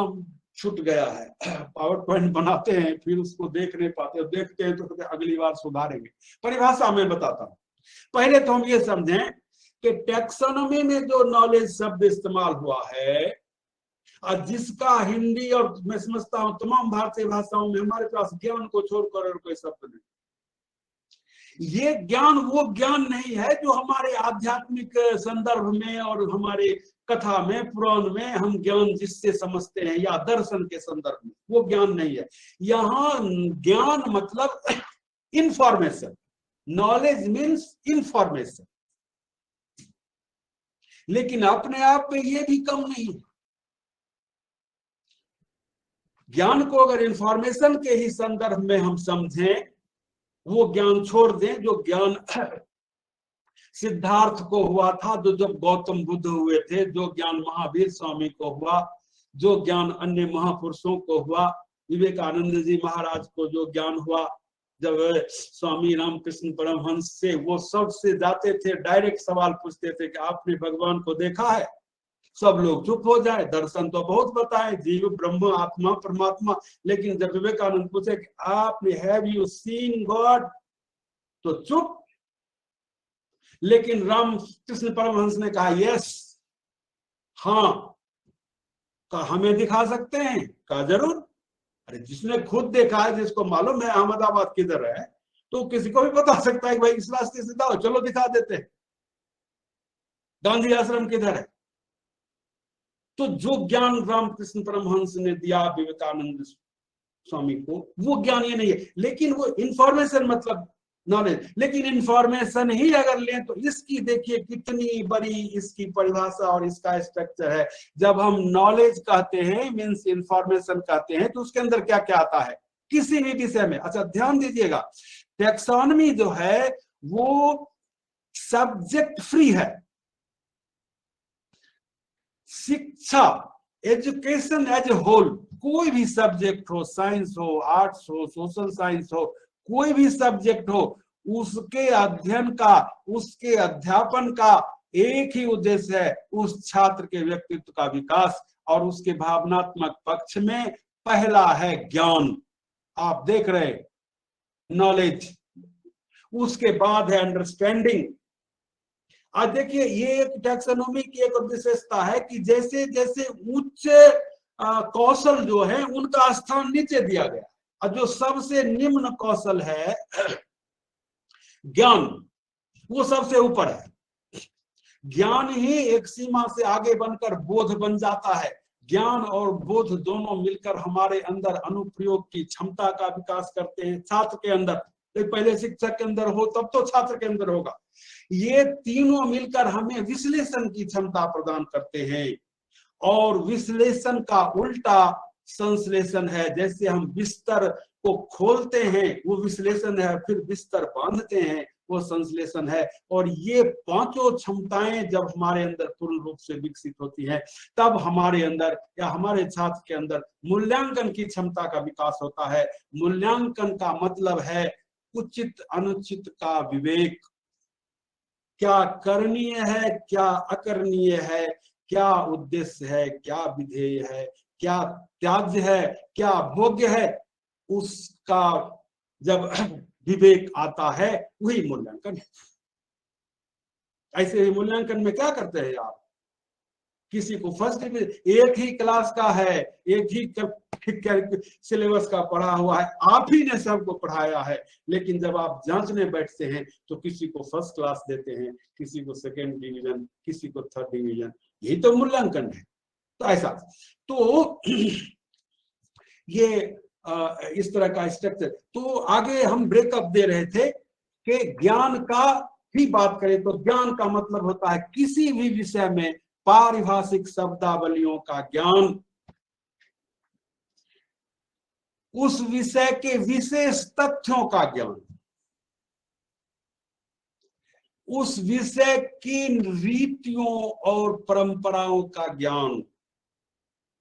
छूट गया है। पावर पॉइंट बनाते हैं, फिर उसको देख नहीं पाते, देखते हैं तो अगली बार सुधारेंगे। परिभाषा मैं बताता हूं। पहले तो हम ये समझें कि टैक्सोनॉमी में जो नॉलेज शब्द इस्तेमाल हुआ है, और जिसका हिंदी और मैं समझता हूं तमाम भारतीय भाषाओं में हमारे पास ज्ञान को छोड़कर और कोई शब्द नहीं। ये ज्ञान वो ज्ञान नहीं है जो हमारे आध्यात्मिक संदर्भ में और हमारे कथा में, पुराण में हम ज्ञान जिससे समझते हैं, या दर्शन के संदर्भ में, वो ज्ञान नहीं है। यहाँ ज्ञान मतलब इंफॉर्मेशन, नॉलेज मीन्स इंफॉर्मेशन, लेकिन अपने आप में ये भी कम नहीं है। ज्ञान को अगर इंफॉर्मेशन के ही संदर्भ में हम समझें, वो ज्ञान छोड़ दें जो ज्ञान सिद्धार्थ को हुआ था, जो जब गौतम बुद्ध हुए थे, जो ज्ञान महावीर स्वामी को हुआ, जो ज्ञान अन्य महापुरुषों को हुआ, विवेकानंद जी महाराज को जो ज्ञान हुआ जब स्वामी रामकृष्ण परमहंस से वो सबसे जाते थे, डायरेक्ट सवाल पूछते थे कि आपने भगवान को देखा है? सब लोग चुप हो जाए, दर्शन तो बहुत बताए, जीव ब्रह्म आत्मा परमात्मा, लेकिन जब विवेकानंद पूछे कि आपने हैव यू सीन गॉड, तो चुप। लेकिन रामकृष्ण परमहंस ने कहा यस, हाँ, कहा हमें दिखा सकते हैं? कहा जरूर। अरे जिसने खुद देखा है, जिसको मालूम है अहमदाबाद किधर है, तो किसी को भी बता सकता है कि भाई इस रास्ते से जाओ, चलो दिखा देते हैं, गांधी आश्रम किधर है। तो जो ज्ञान रामकृष्ण परमहंस ने दिया विवेकानंद स्वामी को, वो ज्ञान ये नहीं है, लेकिन वो इंफॉर्मेशन मतलब नॉलेज। लेकिन इंफॉर्मेशन ही अगर लें तो इसकी देखिए कितनी बड़ी इसकी परिभाषा और इसका स्ट्रक्चर है। जब हम नॉलेज कहते हैं, मीन्स इंफॉर्मेशन कहते हैं, तो उसके अंदर क्या क्या आता है किसी भी विषय में। अच्छा ध्यान दीजिएगा, टैक्सोनॉमी जो है वो सब्जेक्ट फ्री है। शिक्षा, एजुकेशन एज ए होल, कोई भी सब्जेक्ट हो, साइंस हो, आर्ट्स हो, सोशल साइंस हो, कोई भी सब्जेक्ट हो, उसके अध्ययन का, उसके अध्यापन का एक ही उद्देश्य है, उस छात्र के व्यक्तित्व का विकास। और उसके भावनात्मक पक्ष में पहला है ज्ञान, आप देख रहे नॉलेज, उसके बाद है अंडरस्टैंडिंग। आज देखिए ये एक टैक्सोनॉमी की एक विशेषता है कि जैसे जैसे उच्च कौशल जो है उनका स्थान नीचे दिया गया, और जो सबसे निम्न कौशल है ज्ञान, वो सबसे ऊपर है। ज्ञान ही एक सीमा से आगे बनकर बोध बन जाता है। ज्ञान और बोध दोनों मिलकर हमारे अंदर अनुप्रयोग की क्षमता का विकास करते हैं। छात्र के अंदर, पहले शिक्षक के अंदर हो तब तो छात्र के अंदर होगा। ये तीनों मिलकर हमें विश्लेषण की क्षमता प्रदान करते हैं, और विश्लेषण का उल्टा संश्लेषण है। जैसे हम बिस्तर को खोलते हैं वो विश्लेषण है, फिर बिस्तर बांधते हैं वो संश्लेषण है। और ये पांचों क्षमताएं जब हमारे अंदर पूर्ण रूप से विकसित होती हैं, तब हमारे अंदर या हमारे छात्र के अंदर मूल्यांकन की क्षमता का विकास होता है। मूल्यांकन का मतलब है उचित अनुचित का विवेक, क्या करणीय है, क्या अकरणीय है, क्या उद्देश्य है, क्या विधेय है, क्या त्याज्य है, क्या भोग्य है, उसका जब विवेक आता है वही मूल्यांकन है। ऐसे ही मूल्यांकन में क्या करते हैं आप, किसी को फर्स्ट डिवीजन, एक ही क्लास का है, एक ही सिलेबस का पढ़ा हुआ है, आप ही ने सबको पढ़ाया है, लेकिन जब आप जांचने बैठते हैं तो किसी को फर्स्ट क्लास देते हैं, किसी को सेकेंड डिवीजन, किसी को थर्ड डिवीजन। यही तो मूल्यांकन है। तो ऐसा, तो ये इस तरह का स्ट्रक्चर। तो आगे हम ब्रेकअप दे रहे थे कि ज्ञान का ही बात करें तो ज्ञान का मतलब होता है किसी भी विषय में पारिभाषिक शब्दावलियों का ज्ञान, उस विषय के विशेष तथ्यों का ज्ञान, उस विषय की रीतियों और परंपराओं का ज्ञान,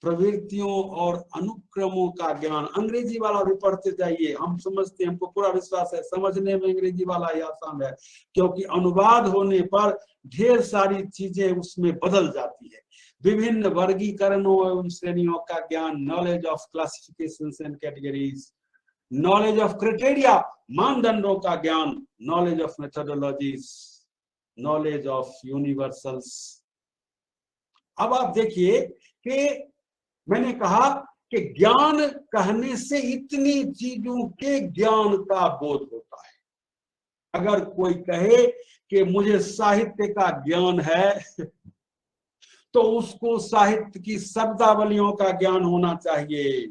प्रवृत्तियों और अनुक्रमों का ज्ञान। अंग्रेजी वाला भी पढ़ते जाइए, हम समझते हैं, हमको पूरा विश्वास है समझने में अंग्रेजी वाला ही आसान है, क्योंकि अनुवाद होने पर ढेर सारी चीजें उसमें बदल जाती है। विभिन्न वर्गीकरणों एवं श्रेणियों का ज्ञान, knowledge of classifications and categories, knowledge of criteria, मानदंडों का ज्ञान, knowledge of methodologies, knowledge of universals. अब आप देखिए कि मैंने कहा कि ज्ञान कहने से इतनी चीजों के ज्ञान का बोध होता है। अगर कोई कहे कि मुझे साहित्य का ज्ञान है तो उसको साहित्य की शब्दावलियों का ज्ञान होना चाहिए।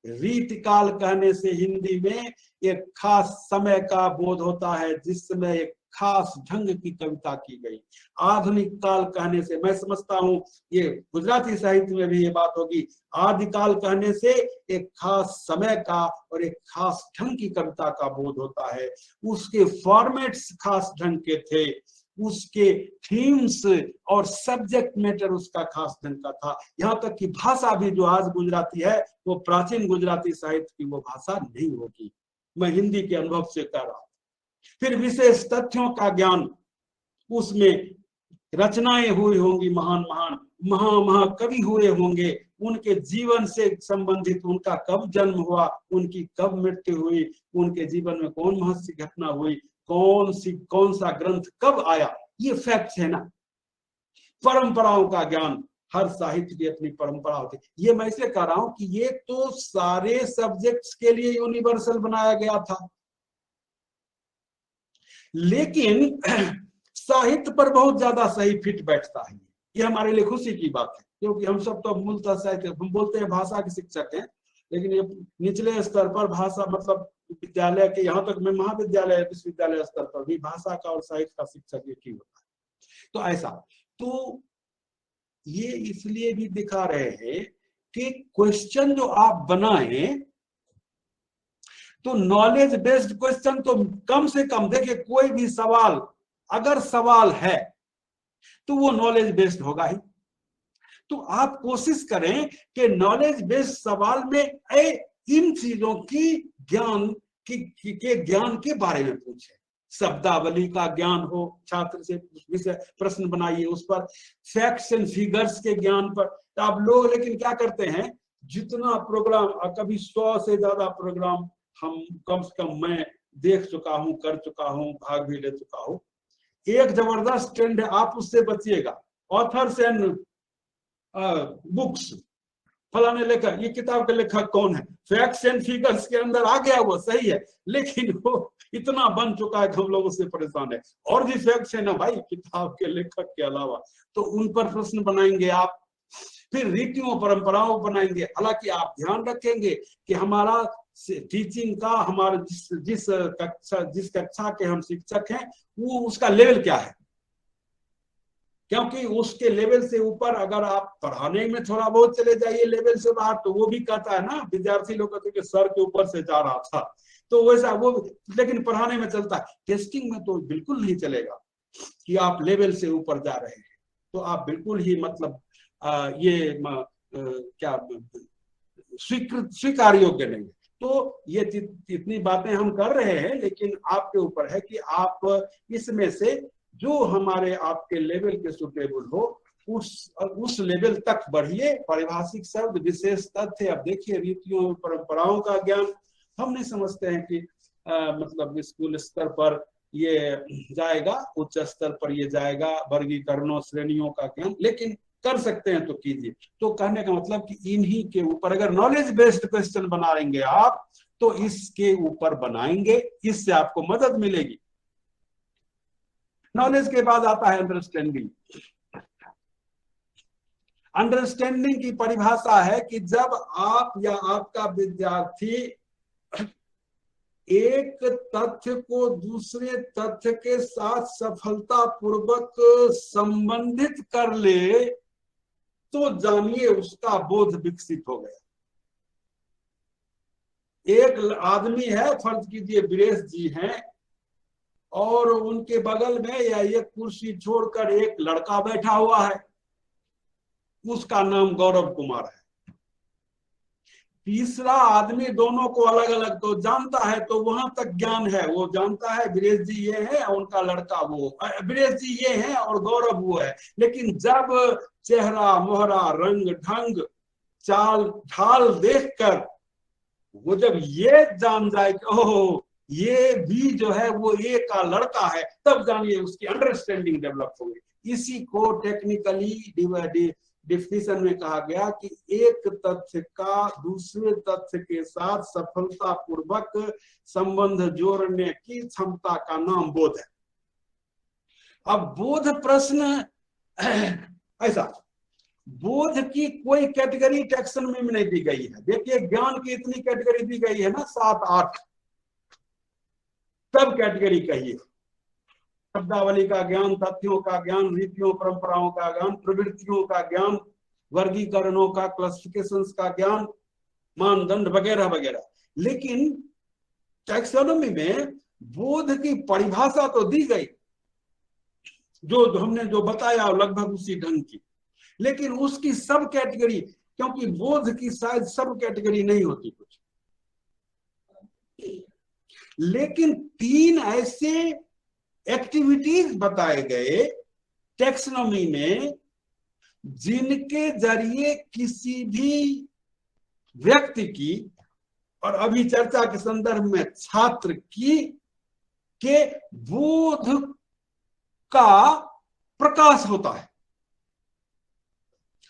रीतिकाल कहने से हिंदी में एक खास समय का बोध होता है जिस समय एक खास ढंग की कविता की गई। आधुनिक काल कहने से मैं समझता हूं ये गुजराती साहित्य में भी ये बात होगी, आदिकाल कहने से एक खास समय का और एक खास ढंग की कविता का बोध होता है। उसके फॉर्मेट्स खास ढंग के थे, उसके थीम्स और सब्जेक्ट मैटर उसका खास ढंग का था। यहाँ तक कि भाषा भी जो आज गुजराती है वो प्राचीन गुजराती साहित्य की वो भाषा नहीं होगी, मैं हिंदी के अनुभव से कह रहा हूं। फिर विशेष तथ्यों का ज्ञान, उसमें रचनाएं हुई होंगी, महान महान महाकवि हुए होंगे, उनके जीवन से संबंधित, उनका कब जन्म हुआ, उनकी कब मृत्यु हुई, उनके जीवन में कौन महत्वपूर्ण घटना हुई, कौन सा ग्रंथ कब आया, ये फैक्ट्स है ना। परंपराओं का ज्ञान, हर साहित्य की अपनी परंपरा होती है। ये मैं इसे कह रहा हूं कि ये तो सारे सब्जेक्ट्स के लिए यूनिवर्सल बनाया गया था, लेकिन साहित्य पर बहुत ज्यादा सही फिट बैठता है। ये हमारे लिए खुशी की बात है, क्योंकि हम सब तो मूलतः साहित्य, हम बोलते हैं भाषा के शिक्षक हैं, लेकिन ये निचले स्तर पर भाषा मतलब विद्यालय के, यहाँ तक मैं महाविद्यालय विश्वविद्यालय स्तर पर भी भाषा का और साहित्य का शिक्षक एक ही होता है। तो ऐसा, तो ये इसलिए भी दिखा रहे हैं कि क्वेश्चन जो आप बनाए तो नॉलेज बेस्ड क्वेश्चन तो कम से कम, देखिए कोई भी सवाल अगर सवाल है तो वो नॉलेज बेस्ड होगा ही। तो आप कोशिश करें कि नॉलेज बेस्ड सवाल में इन चीजों की ज्ञान के ज्ञान के बारे में पूछे। शब्दावली का ज्ञान हो, छात्र से विषय प्रश्न बनाइए उस पर, फैक्ट्स एंड फिगर्स के ज्ञान पर। तो आप लोग लेकिन क्या करते हैं, जितना प्रोग्राम, कभी 100 से ज्यादा प्रोग्राम हम कम से कम मैं देख चुका हूं, कर चुका हूं, भाग भी ले चुका हूं। एक जबरदस्त ट्रेंड है, आप उससे बचिएगा, ऑथर्स एंड बुक्स, फलाने लेखक, ये किताब के लेखक कौन है, फैक्ट्स एंड फिगर्स के अंदर आ गया वो सही है, लेकिन वो इतना बन चुका है कि हम लोग उससे परेशान है। और भी फैक्ट्स है ना भाई किताब के लेखक के अलावा, तो उन पर प्रश्न बनाएंगे आप। फिर रीतियों परंपराओं बनाएंगे। हालांकि आप ध्यान रखेंगे कि हमारा टीचिंग का, हमारे जिस कक्षा के हम शिक्षक हैं वो उसका लेवल क्या है। क्योंकि उसके लेवल से ऊपर अगर आप पढ़ाने में थोड़ा बहुत चले जाइए लेवल से बाहर, तो वो भी कहता है ना, विद्यार्थी लोग कहते हैं कि सर के ऊपर से जा रहा था, तो वैसा वो, लेकिन पढ़ाने में चलता है। टेस्टिंग में तो बिल्कुल नहीं चलेगा कि आप लेवल से ऊपर जा रहे हैं, तो आप बिल्कुल ही मतलब क्या स्वीकार योग्य नहीं। तो ये इतनी बातें हम कर रहे हैं, लेकिन आपके ऊपर है कि आप इसमें से जो हमारे आपके लेवल के सुटेबल हो उस लेवल तक बढ़िए। पारिभाषिक शब्द, विशेष तथ्य, अब देखिए रीतियों परंपराओं का ज्ञान हम नहीं समझते हैं कि मतलब स्कूल स्तर पर ये जाएगा, उच्च स्तर पर ये जाएगा, वर्गीकरणों श्रेणियों का ज्ञान, लेकिन कर सकते हैं तो कीजिए। तो कहने का मतलब कि इन्हीं के ऊपर अगर नॉलेज बेस्ड क्वेश्चन बनाएंगे आप, तो इसके ऊपर बनाएंगे, इससे आपको मदद मिलेगी। नॉलेज के बाद आता है अंडरस्टैंडिंग। अंडरस्टैंडिंग की परिभाषा है कि जब आप या आपका विद्यार्थी एक तथ्य को दूसरे तथ्य के साथ सफलतापूर्वक संबंधित कर ले, तो जानिए उसका बोध विकसित हो गया। एक आदमी है, फर्ज कीजिए वीरेश जी हैं, और उनके बगल में या एक कुर्सी छोड़कर एक लड़का बैठा हुआ है, उसका नाम गौरव कुमार है। तीसरा आदमी दोनों को अलग अलग तो जानता है, तो वहां तक ज्ञान है, वो जानता है वीरेश जी ये है, उनका लड़का वो, वीरेश जी ये है और गौरव वो है। लेकिन जब चेहरा मोहरा, रंग ढंग, चाल ढाल देखकर वो जब ये जान जाए कि ओह ये भी जो है वो ए का लड़का है, तब जानिए उसकी अंडरस्टैंडिंग डेवलप हो गई। इसी को टेक्निकली डिफिनेशन में कहा गया कि एक तथ्य का दूसरे तथ्य के साथ सफलतापूर्वक संबंध जोड़ने की क्षमता का नाम बोध है। अब बोध प्रश्न ऐसा, बोध की कोई कैटेगरी टैक्सोनॉमी में नहीं दी गई है। देखिए ज्ञान की इतनी कैटेगरी दी गई है ना, 7-8, सब कैटेगरी कहिए, शब्दावली का ज्ञान, तथ्यों का ज्ञान, रीतियों परंपराओं का ज्ञान, प्रवृत्तियों का ज्ञान, वर्गीकरणों का, क्लासिफिकेशंस का ज्ञान, मानदंड वगैरह वगैरह। लेकिन टैक्सोनॉमी में बोध की परिभाषा तो दी गई, जो हमने जो बताया लगभग उसी ढंग की, लेकिन उसकी सब कैटेगरी, क्योंकि बोध की शायद सब कैटेगरी नहीं होती कुछ, लेकिन 3 ऐसे एक्टिविटीज बताए गए टैक्सोनॉमी में जिनके जरिए किसी भी व्यक्ति की, और अभी चर्चा के संदर्भ में छात्र की, के बोध का प्रकाश होता है,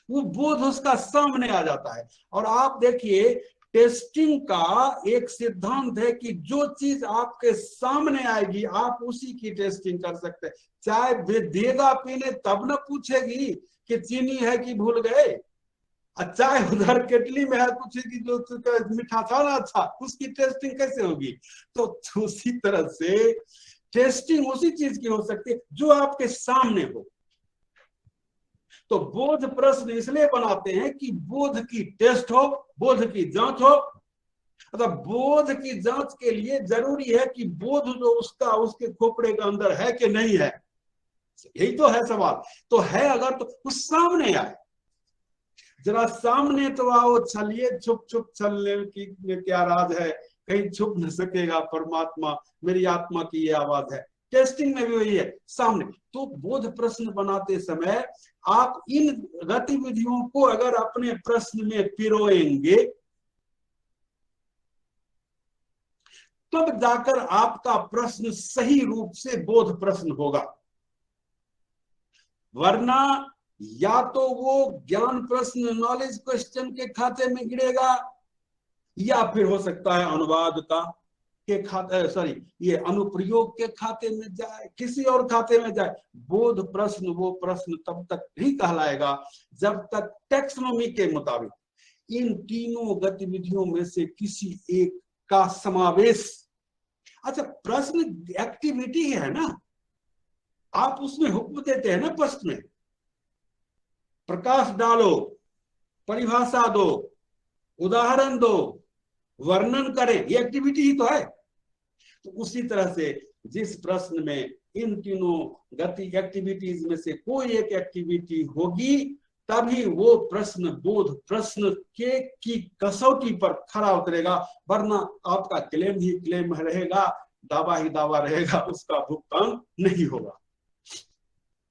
वो बोध उसका सामने आ जाता है। और आप देखिए टेस्टिंग का एक सिद्धांत है कि जो चीज आपके सामने आएगी आप उसी की टेस्टिंग कर सकते हैं। चाहे वे देगा पीने तब न पूछेगी कि चीनी है कि भूल गए, चाहे उधर केटली में है पूछेगी जो मीठा था ना अच्छा, उसकी टेस्टिंग कैसे होगी। तो उसी तरह से टेस्टिंग उसी चीज की हो सकती है जो आपके सामने हो। तो बोध प्रश्न इसलिए बनाते हैं कि बोध की टेस्ट हो, बोध की जांच हो। अतः बोध की जांच के लिए जरूरी है कि बोध जो उसका उसके खोपड़े के अंदर है कि नहीं है, यही तो है सवाल। तो है अगर तो उस सामने आए, जरा सामने तो आओ, छलिए, छुप छुप छलने की क्या राज है, कहीं छुप न सकेगा परमात्मा, मेरी आत्मा की ये आवाज है। टेस्टिंग में भी वही है, सामने। तो बोध प्रश्न बनाते समय आप इन गतिविधियों को अगर अपने प्रश्न में पिरोएंगे, तब जाकर आपका प्रश्न सही रूप से बोध प्रश्न होगा। वरना या तो वो ज्ञान प्रश्न, नॉलेज क्वेश्चन के खाते में गिरेगा, या फिर हो सकता है अनुवाद का के खाते, सॉरी ये अनुप्रयोग के खाते में जाए, किसी और खाते में जाए। बोध प्रश्न वो प्रश्न तब तक ही कहलाएगा जब तक टैक्सोनॉमी के मुताबिक इन तीनों गतिविधियों में से किसी एक का समावेश। अच्छा, प्रश्न एक्टिविटी है ना, आप उसमें हुक्म देते हैं ना प्रश्न में, प्रकाश डालो, परिभाषा दो, उदाहरण दो, वर्णन करें, ये एक्टिविटी ही तो है। तो उसी तरह से जिस प्रश्न में इन तीनों गति एक्टिविटीज में से कोई एक एक्टिविटी होगी, तभी वो प्रश्न बोध प्रश्न के की कसौटी पर खरा उतरेगा, वरना आपका क्लेम ही क्लेम रहेगा, दावा ही दावा रहेगा, उसका भुगतान नहीं होगा।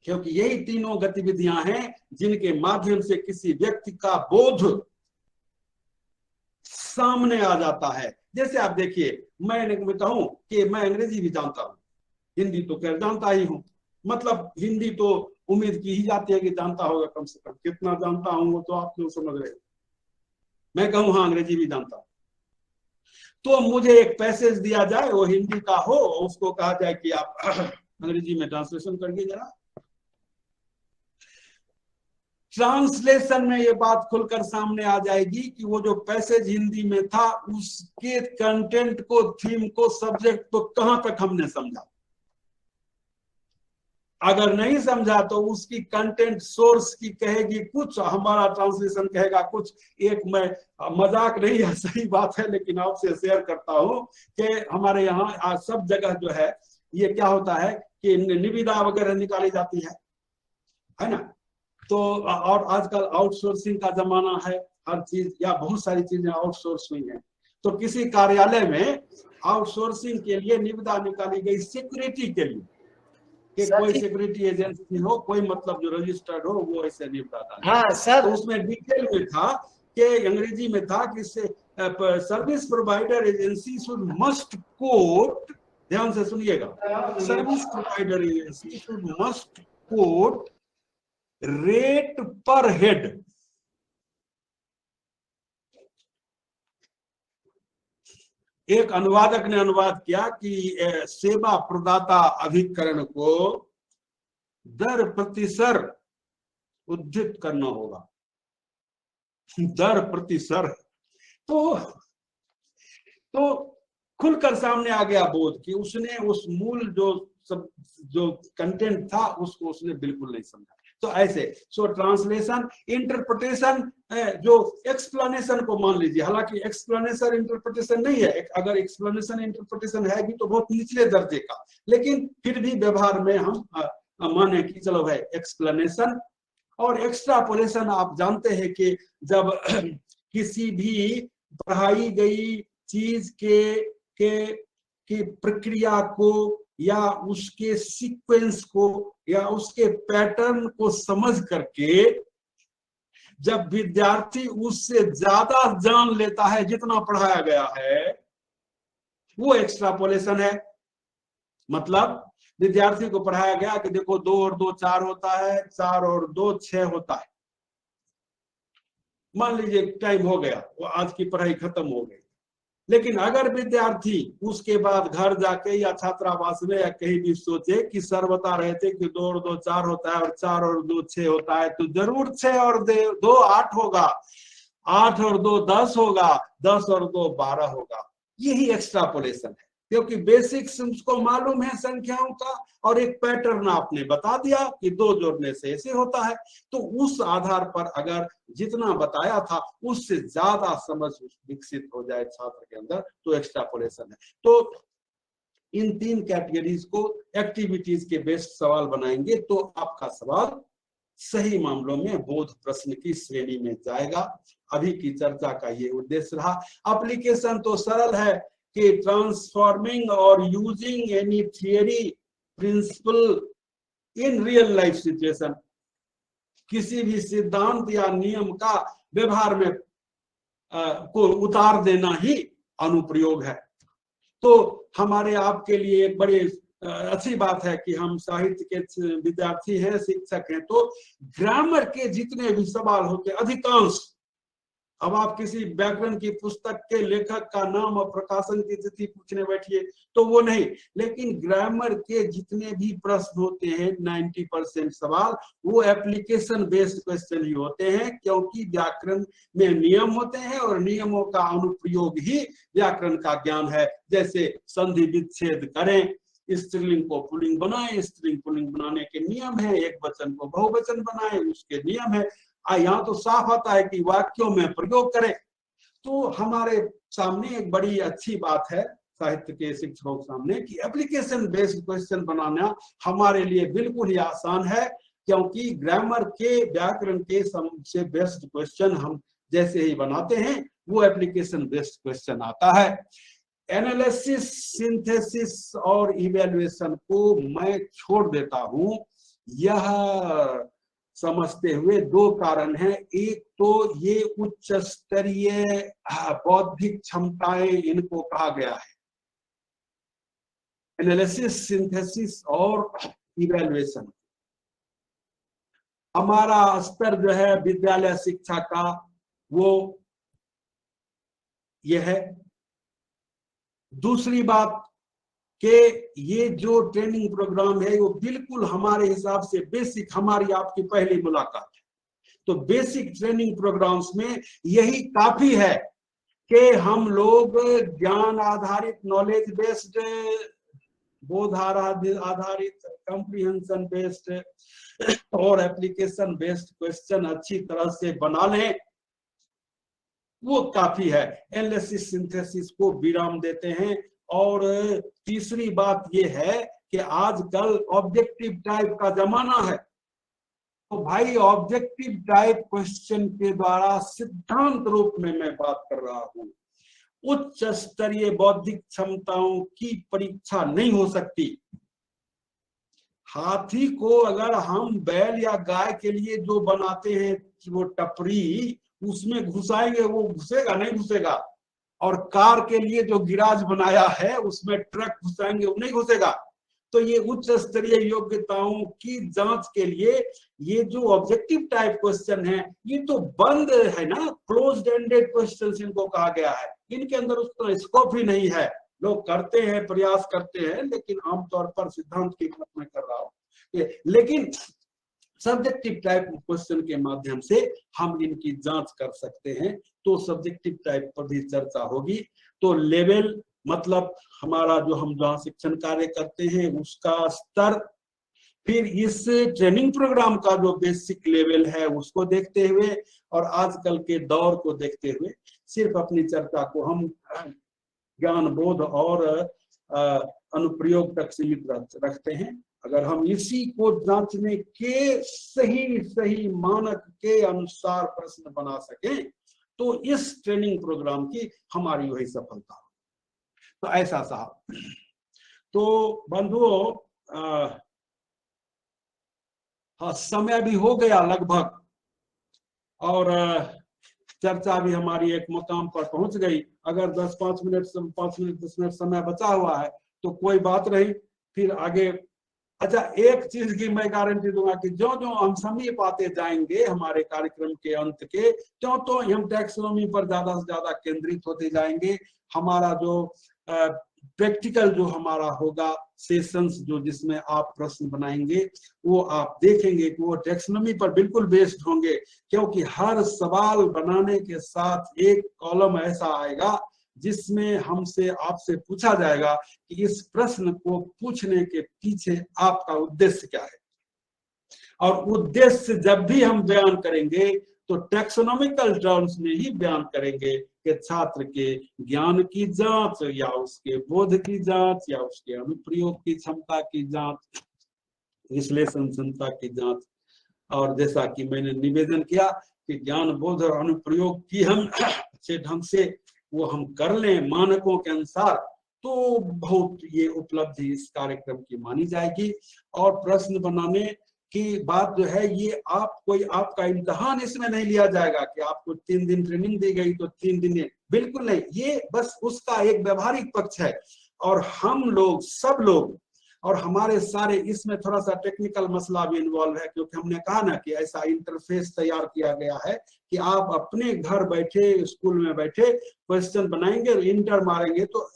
क्योंकि यही तीनों गतिविधियां हैं जिनके माध्यम से किसी व्यक्ति का बोध सामने आ जाता है। जैसे आप देखिए, मैं कहूं कि मैं अंग्रेजी भी जानता हूं, हिंदी तो खैर जानता ही हूं, मतलब हिंदी तो उम्मीद की ही जाती है कि जानता होगा, कम से कम कितना जानता हूं वो तो आप लोग समझ रहे हो। मैं कहूं हाँ अंग्रेजी भी जानता हूं, तो मुझे एक पैसेज दिया जाए, वो हिंदी का हो, उसको कहा जाए कि आप अंग्रेजी में ट्रांसलेशन करिए जरा। ट्रांसलेशन में ये बात खुलकर सामने आ जाएगी कि वो जो पैसेज हिंदी में था उसके कंटेंट को, थीम को, सब्जेक्ट को कहां तक हमने समझा। अगर नहीं समझा तो उसकी कंटेंट सोर्स की कहेगी कुछ, हमारा ट्रांसलेशन कहेगा कुछ। एक मैं मजाक नहीं है, सही बात है, लेकिन आपसे शेयर करता हूं कि हमारे यहाँ सब जगह जो है ये क्या होता है कि निविदा वगैरह निकाली जाती है ना। तो और आजकल आउटसोर्सिंग का जमाना है, हर चीज या बहुत सारी चीजें आउटसोर्स हुई है। तो किसी कार्यालय में आउटसोर्सिंग के लिए निविदा निकाली गई सिक्योरिटी के लिए, कि कोई सिक्योरिटी एजेंसी हो, कोई मतलब जो रजिस्टर्ड हो, वो ऐसे निविदा डाले। हाँ सर, तो उसमें डिटेल में था कि अंग्रेजी में था कि service provider agency should must quote, ध्यान से सुनिएगा, service provider agency should must quote rate per head. एक अनुवादक ने अनुवाद किया कि सेवा प्रदाता अभिकरण को दर प्रतिसर उद्धृत करना होगा, दर प्रतिसर। तो खुलकर सामने आ गया बोध कि उसने उस मूल जो कंटेंट था उसको उसने बिल्कुल नहीं समझा। तो ऐसे सो ट्रांसलेशन, इंटरप्रिटेशन, जो एक्सप्लेनेशन को मान लीजिए, हालांकि एक्सप्लेनेशन इंटरप्रिटेशन नहीं है, अगर एक्सप्लेनेशन इंटरप्रिटेशन है भी तो बहुत निचले दर्जे का, लेकिन फिर भी व्यवहार में हम माने कि चलो भाई एक्सप्लेनेशन। और एक्स्ट्रापोलेशन आप जानते हैं कि जब किसी भी पढ़ाई गई चीज के प्रक्रिया को या उसके सीक्वेंस को या उसके पैटर्न को समझ करके जब विद्यार्थी उससे ज्यादा जान लेता है जितना पढ़ाया गया है, वो एक्स्ट्रापोलेशन है। मतलब विद्यार्थी को पढ़ाया गया कि देखो 2 और 2 4 होता है, 4 और 2 6 होता है। मान लीजिए टाइम हो गया, वो आज की पढ़ाई खत्म हो गई, लेकिन अगर विद्यार्थी उसके बाद घर जाके या छात्रावास में या कहीं भी सोचे कि सर बता रहे थे कि 2 और 2 4 होता है और 4 और 2 6 होता है, तो जरूर 6 और 2 8 होगा, 8 और 2 10 होगा, 10 और 2 12 होगा। यही एक्स्ट्रापोलेशन है, क्योंकि बेसिक्स उसको मालूम है संख्याओं का, और एक पैटर्न आपने बता दिया कि 2 जोड़ने से ऐसे होता है। तो उस आधार पर अगर जितना बताया था उससे ज्यादा समझ विकसित हो जाए छात्र के अंदर, तो एक्स्ट्रापोलेशन है। तो इन 3 कैटेगरीज को एक्टिविटीज के बेस्ड सवाल बनाएंगे तो आपका सवाल सही मामलों में बोध प्रश्न की श्रेणी में जाएगा। अभी की चर्चा का ये उद्देश्य रहा। एप्लीकेशन तो सरल है कि ट्रांसफॉर्मिंग और using any theory principle in real life situation, किसी भी सिद्धांत या नियम का व्यवहार में को उतार देना ही अनुप्रयोग है। तो हमारे आपके लिए एक बड़ी अच्छी बात है कि हम साहित्य के विद्यार्थी हैं, शिक्षक हैं, तो ग्रामर के जितने भी सवाल होते अधिकांश, अब आप किसी व्याकरण की पुस्तक के लेखक का नाम और प्रकाशन की तिथि पूछने बैठिए तो वो नहीं, लेकिन ग्रामर के जितने भी प्रश्न होते हैं 90% सवाल वो एप्लीकेशन बेस्ड क्वेश्चन ही होते हैं, क्योंकि व्याकरण में नियम होते हैं और नियमों का अनुप्रयोग ही व्याकरण का ज्ञान है। जैसे संधि विच्छेद करें, स्त्रीलिंग को पुल्लिंग बनाए, स्त्रीलिंग पुल्लिंग बनाने के नियम है, एक वचन को बहुवचन बनाए उसके नियम है। यहाँ तो साफ आता है कि वाक्यों में प्रयोग करें। तो हमारे सामने एक बड़ी अच्छी बात है साहित्य के शिक्षकों के सामने कि एप्लीकेशन बेस्ड क्वेश्चन बनाना हमारे लिए बिल्कुल ही आसान है, क्योंकि ग्रामर के व्याकरण के सबसे बेस्ट क्वेश्चन हम जैसे ही बनाते हैं वो एप्लीकेशन बेस्ड क्वेश्चन आता है। एनालिसिस, सिंथेसिस और इवैल्यूएशन को मैं छोड़ देता हूं, यह समझते हुए दो कारण हैं। एक तो ये उच्च स्तरीय बौद्धिक क्षमताएं इनको कहा गया है, एनालिसिस, सिंथेसिस और इवैल्यूएशन। हमारा स्तर जो है विद्यालय शिक्षा का वो ये है। दूसरी बात कि ये जो ट्रेनिंग प्रोग्राम है वो बिल्कुल हमारे हिसाब से बेसिक, हमारी आपकी पहली मुलाकात है, तो बेसिक ट्रेनिंग प्रोग्राम्स में यही काफी है कि हम लोग ज्ञान आधारित, नॉलेज बेस्ड, बोध आधारित, कॉम्प्रिहेंशन बेस्ड और एप्लीकेशन बेस्ड क्वेश्चन अच्छी तरह से बना लें, वो काफी है। एनालिसिस, सिंथेसिस को विराम देते हैं। और तीसरी बात ये है कि आजकल ऑब्जेक्टिव टाइप का जमाना है, तो भाई ऑब्जेक्टिव टाइप क्वेश्चन के द्वारा सिद्धांत रूप में मैं बात कर रहा हूं, उच्च स्तरीय बौद्धिक क्षमताओं की परीक्षा नहीं हो सकती। हाथी को अगर हम बैल या गाय के लिए जो बनाते हैं वो टपरी, उसमें घुसाएंगे वो घुसेगा नहीं घुसेगा, और कार के लिए जो गिराज बनाया है उसमें ट्रक घुसाएंगे वो नहीं घुसेगा। तो ये उच्च स्तरीय योग्यताओं की जांच के लिए ये जो ऑब्जेक्टिव टाइप क्वेश्चन है ये तो बंद है ना, क्लोज्ड एंडेड क्वेश्चन इनको कहा गया है, इनके अंदर उसका स्कोप ही नहीं है। लोग करते हैं, प्रयास करते हैं, लेकिन आमतौर पर सिद्धांत की बात मैं कर रहा हूँ। लेकिन सब्जेक्टिव टाइप क्वेश्चन के माध्यम से हम इनकी जांच कर सकते हैं, तो सब्जेक्टिव टाइप पर भी चर्चा होगी। तो लेवल मतलब हमारा जो हम जहाँ शिक्षण कार्य करते हैं उसका स्तर, फिर इस ट्रेनिंग प्रोग्राम का जो बेसिक लेवल है उसको देखते हुए और आजकल के दौर को देखते हुए सिर्फ अपनी चर्चा को हम ज्ञान बोध और अनुप्रयोग तक सीमित रखते हैं। अगर हम इसी को जांचने के सही मानक के अनुसार प्रश्न बना सकें तो इस ट्रेनिंग प्रोग्राम की हमारी वही सफलता। तो ऐसा साहब, तो बंधुओं हाँ समय भी हो गया लगभग और चर्चा भी हमारी एक मुकाम पर पहुंच गई। अगर 5 मिनट 10 मिनट समय बचा हुआ है तो कोई बात नहीं, फिर आगे। अच्छा, एक चीज की मैं गारंटी दूंगा कि जो हम समीप आते जाएंगे हमारे कार्यक्रम के अंत के, त्यों तो हम टैक्सोनॉमी पर ज्यादा से ज्यादा केंद्रित होते जाएंगे। हमारा जो प्रैक्टिकल जो हमारा होगा सेशंस, जो जिसमें आप प्रश्न बनाएंगे, वो आप देखेंगे कि वो टैक्सोनॉमी पर बिल्कुल बेस्ड होंगे, क्योंकि हर सवाल बनाने के साथ एक कॉलम ऐसा आएगा जिसमें हमसे आपसे पूछा जाएगा कि इस प्रश्न को पूछने के पीछे आपका उद्देश्य क्या है। और उद्देश्य जब भी हम बयान करेंगे तो टैक्सोनॉमिकल टर्म्स में ही बयान करेंगे कि छात्र के ज्ञान की जांच या उसके बोध की जांच या उसके अनुप्रयोग की क्षमता की जांच, विश्लेषण क्षमता की जांच। और जैसा कि मैंने निवेदन किया कि ज्ञान बोध और अनुप्रयोग की हम अच्छे ढंग से वो हम कर लें मानकों के अनुसार, तो बहुत ये उपलब्धि इस कार्यक्रम की मानी जाएगी। और प्रश्न बनाने की बात जो है ये आपका इम्तिहान इसमें नहीं लिया जाएगा कि आपको 3 दिन ट्रेनिंग दी गई तो 3 दिन, बिल्कुल नहीं, ये बस उसका एक व्यवहारिक पक्ष है। और हम लोग सब लोग और हमारे सारे, इसमें थोड़ा सा टेक्निकल मसला भी इन्वॉल्व है, क्योंकि हमने कहा ना कि ऐसा इंटरफेस तैयार किया गया है कि आप अपने घर बैठे, स्कूल में बैठे क्वेश्चन बनाएंगे, इंटर मारेंगे तो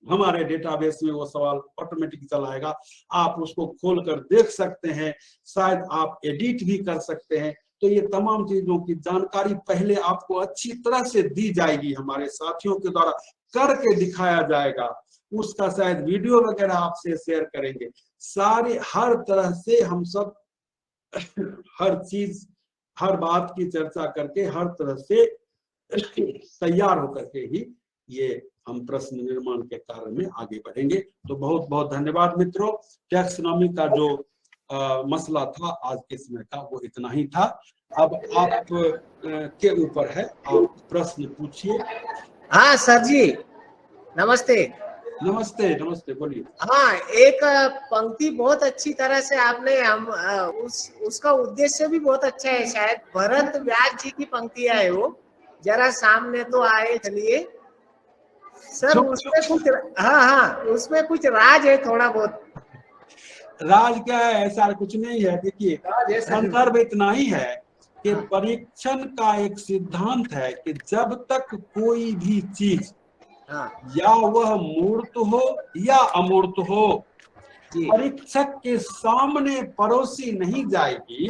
हमारे डेटाबेस में वो सवाल ऑटोमेटिक चला आएगा। आप उसको खोलकर देख सकते हैं, शायद आप एडिट भी कर सकते हैं। तो ये तमाम चीजों की जानकारी पहले आपको अच्छी तरह से दी जाएगी, हमारे साथियों के द्वारा करके दिखाया जाएगा। उसका शायद वीडियो वगैरह आपसे शेयर करेंगे। सारे हर तरह से हम सब हर चीज, हर बात की चर्चा करके हर तरह से तैयार होकर के ही ये हम प्रश्न निर्माण के कार्य में आगे बढ़ेंगे। तो बहुत बहुत धन्यवाद मित्रों। टैक्सोनॉमी का जो मसला था आज के समय का वो इतना ही था। अब आप के ऊपर है, आप प्रश्न पूछिए। हाँ सर जी, नमस्ते। नमस्ते नमस्ते, बोलिए। हाँ, एक पंक्ति बहुत अच्छी तरह से आपने उसका उद्देश्य भी बहुत अच्छा है। शायद भरत व्यास जी की पंक्तियां है वो, जरा सामने तो आए चलिए सर। उसमें कुछ, हाँ उसमें कुछ राज है थोड़ा बहुत। राज क्या है, ऐसा कुछ नहीं है। देखिए संदर्भ इतना ही है कि परीक्षण का एक सिद्धांत है कि जब तक कोई भी चीज या वह मूर्त हो या अमूर्त हो, परीक्षक के सामने परोसी नहीं जाएगी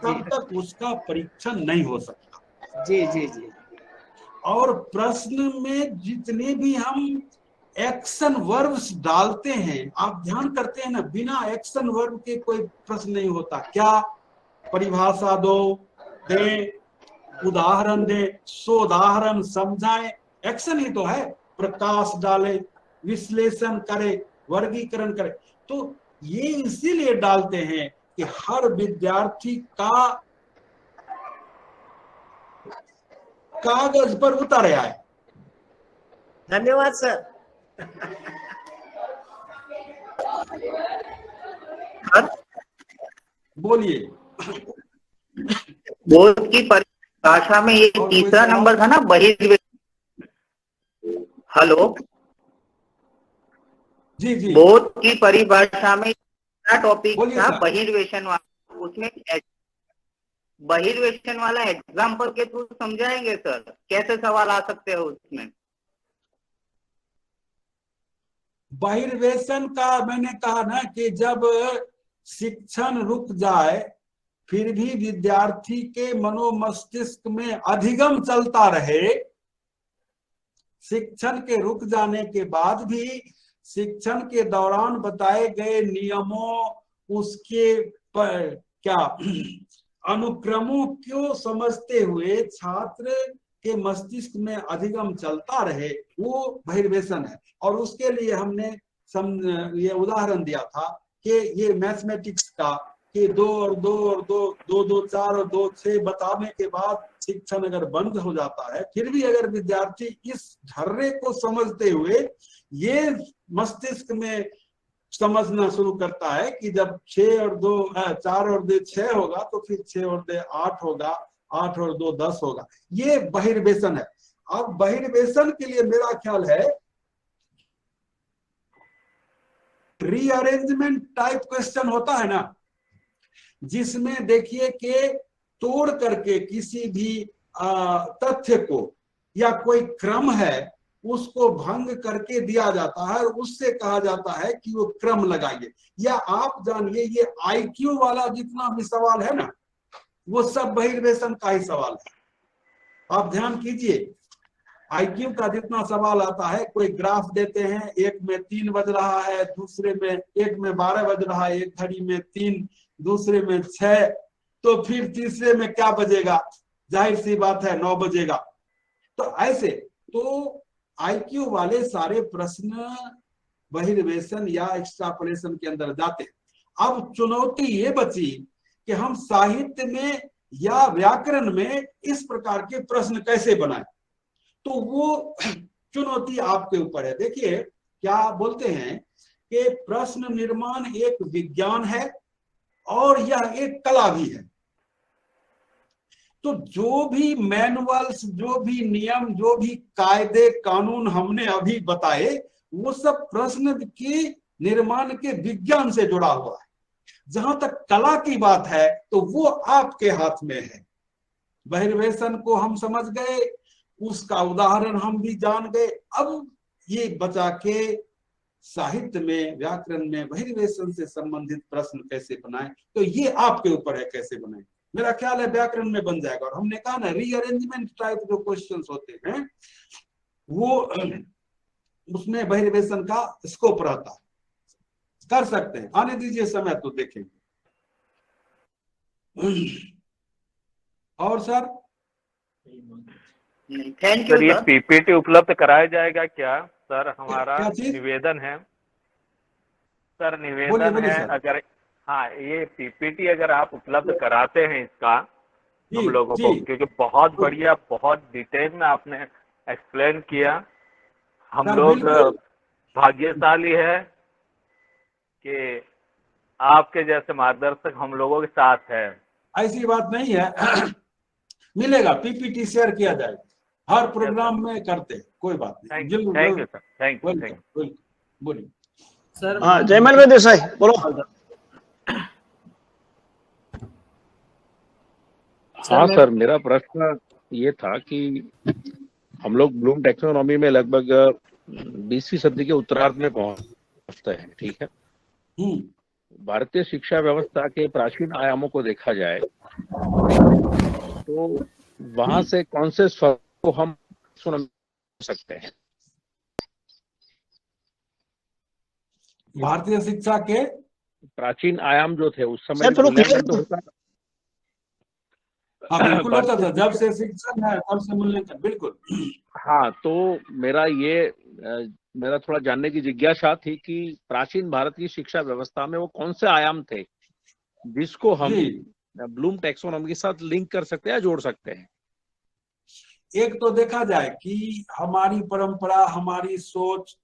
तब तक उसका परीक्षण नहीं हो सकता। जी जी जी। और प्रश्न में जितने भी हम एक्शन वर्ब्स डालते हैं, आप ध्यान करते हैं ना, बिना एक्शन वर्ब के कोई प्रश्न नहीं होता। क्या परिभाषा दो, दे, उदाहरण दे, सोदाहरण समझाएं, एक्शन ही तो है। प्रकाश डाले, विश्लेषण करे, वर्गीकरण करे। तो ये इसीलिए डालते हैं कि हर विद्यार्थी का कागज पर उतारे आए। धन्यवाद सर। बोलिए। बोध की परिभाषा में ये तीसरा नंबर था ना, बहिर्वेशन। हेलो जी जी। बोध की परिभाषा में क्या टॉपिक था, सर। बहिर्वेशन वाला। उसमें बहिर्वेशन वाला एग्जाम्पल के थ्रू समझाएंगे सर, कैसे सवाल आ सकते हो उसमें। बहिर्वेशन का मैंने कहा ना कि जब शिक्षण रुक जाए फिर भी विद्यार्थी के मनोमस्तिष्क में अधिगम चलता रहे, शिक्षण के रुक जाने के बाद भी शिक्षण के दौरान बताए गए नियमों, उसके क्या अनुक्रमों को समझते हुए छात्र के मस्तिष्क में अधिगम चलता रहे, वो बहिर्वेशन है। और उसके लिए हमने ये उदाहरण दिया था कि ये मैथमेटिक्स का कि 2 और 2 और 2, 2 2 4 और 2 6 बताने के बाद शिक्षण अगर बंद हो जाता है, फिर भी अगर विद्यार्थी इस ढर्रे को समझते हुए ये मस्तिष्क में समझना शुरू करता है कि जब 4 और 2 6 होगा तो फिर 6 और 2 8 होगा, 8 और 2 10 होगा, ये बहिर्वेशन है। अब बहिर्वेशन के लिए मेरा ख्याल है रीअरेंजमेंट टाइप क्वेश्चन होता है ना, जिसमें देखिए कि तोड़ करके किसी भी तथ्य को या कोई क्रम है उसको भंग करके दिया जाता है और उससे कहा जाता है कि वो क्रम लगाइए। या आप जानिए ये आईक्यू वाला जितना भी सवाल है ना, वो सब बहिर्वेशन का ही सवाल है। आप ध्यान कीजिए, आईक्यू का जितना सवाल आता है, कोई ग्राफ देते हैं, एक में 3 बज रहा है, दूसरे में एक में 12 बज रहा है, एक घड़ी में 3, दूसरे में 6, तो फिर तीसरे में क्या बजेगा, जाहिर सी बात है 9 बजेगा। तो ऐसे तो आईक्यू वाले सारे प्रश्न बहिर्वेशन या एक्सट्रापोलेशन के अंदर जाते हैं। अब चुनौती ये बची कि हम साहित्य में या व्याकरण में इस प्रकार के प्रश्न कैसे बनाएं, तो वो चुनौती आपके ऊपर है। देखिए क्या बोलते हैं कि प्रश्न निर्माण एक विज्ञान है और यह एक कला भी है। तो जो भी मैनुअल्स, जो भी नियम, जो भी कायदे कानून हमने अभी बताए, वो सब प्रश्न के निर्माण के विज्ञान से जुड़ा हुआ है। जहां तक कला की बात है तो वो आपके हाथ में है। बहिर्वेशन को हम समझ गए, उसका उदाहरण हम भी जान गए। अब ये बचा के साहित्य में, व्याकरण में बहिर्वेशन से संबंधित प्रश्न कैसे बनाएं, तो ये आपके ऊपर है कैसे बनाएं। मेरा ख्याल है व्याकरण में बन जाएगा। और हमने कहा ना रीअरेंजमेंट टाइप जो क्वेश्चंस होते हैं वो उसमें बहिर्वेशन का स्कोप रहता है, कर सकते हैं, आने दीजिए समय तो देखेंगे। और सर थैंक यू सर, ये सर। पीपीटी उपलब्ध कराया जाएगा क्या सर? हमारा क्या चीज? निवेदन है सर, बोलिए निवेदन बोलिए है सर। अगर, हाँ, ये पीपीटी अगर आप उपलब्ध कराते हैं इसका जी हम लोगों जी को, क्योंकि बहुत बढ़िया, बहुत डिटेल में आपने एक्सप्लेन किया। हम सर लोग बिल्कुल, भाग्यशाली है कि आपके जैसे मार्गदर्शक हम लोगों के साथ है। ऐसी बात नहीं है। मिलेगा, पीपीटी शेयर किया जाएगा, हर प्रोग्राम में करते हैं, कोई बात नहीं। Thank you sir, thank you. Welcome, बोलिए सर। हाँ, जयमल भाई देसाई बोलो। हाँ सर, मेरा प्रश्न ये था कि हम लोग ब्लूम टैक्सोनॉमी में लगभग 20वीं सदी के उत्तरार्ध में पहुंचते हैं, ठीक है। भारतीय शिक्षा व्यवस्था के प्राचीन आयामों को देखा जाए तो वहां से कौन से स्वर को हम सुन सकते हैं? भारतीय शिक्षा के प्राचीन आयाम जो थे उस समय सर थोड़ा मूल्यांकन क्लियर तो होता था। हाँ बिल्कुल होता था, जब से शिक्षण है तब से मूल्यांकन, बिल्कुल। हाँ, तो मेरा थोड़ा जानने की जिज्ञासा थी कि प्राचीन भारत की शिक्षा व्यवस्था में वो कौन से आयाम थे जिसको हम ब्लूम टैक्सोनॉमी के साथ लिंक कर सकते हैं, जोड़ सकते हैं। एक तो देखा जाए कि हमारी परंपरा, हमारी सोच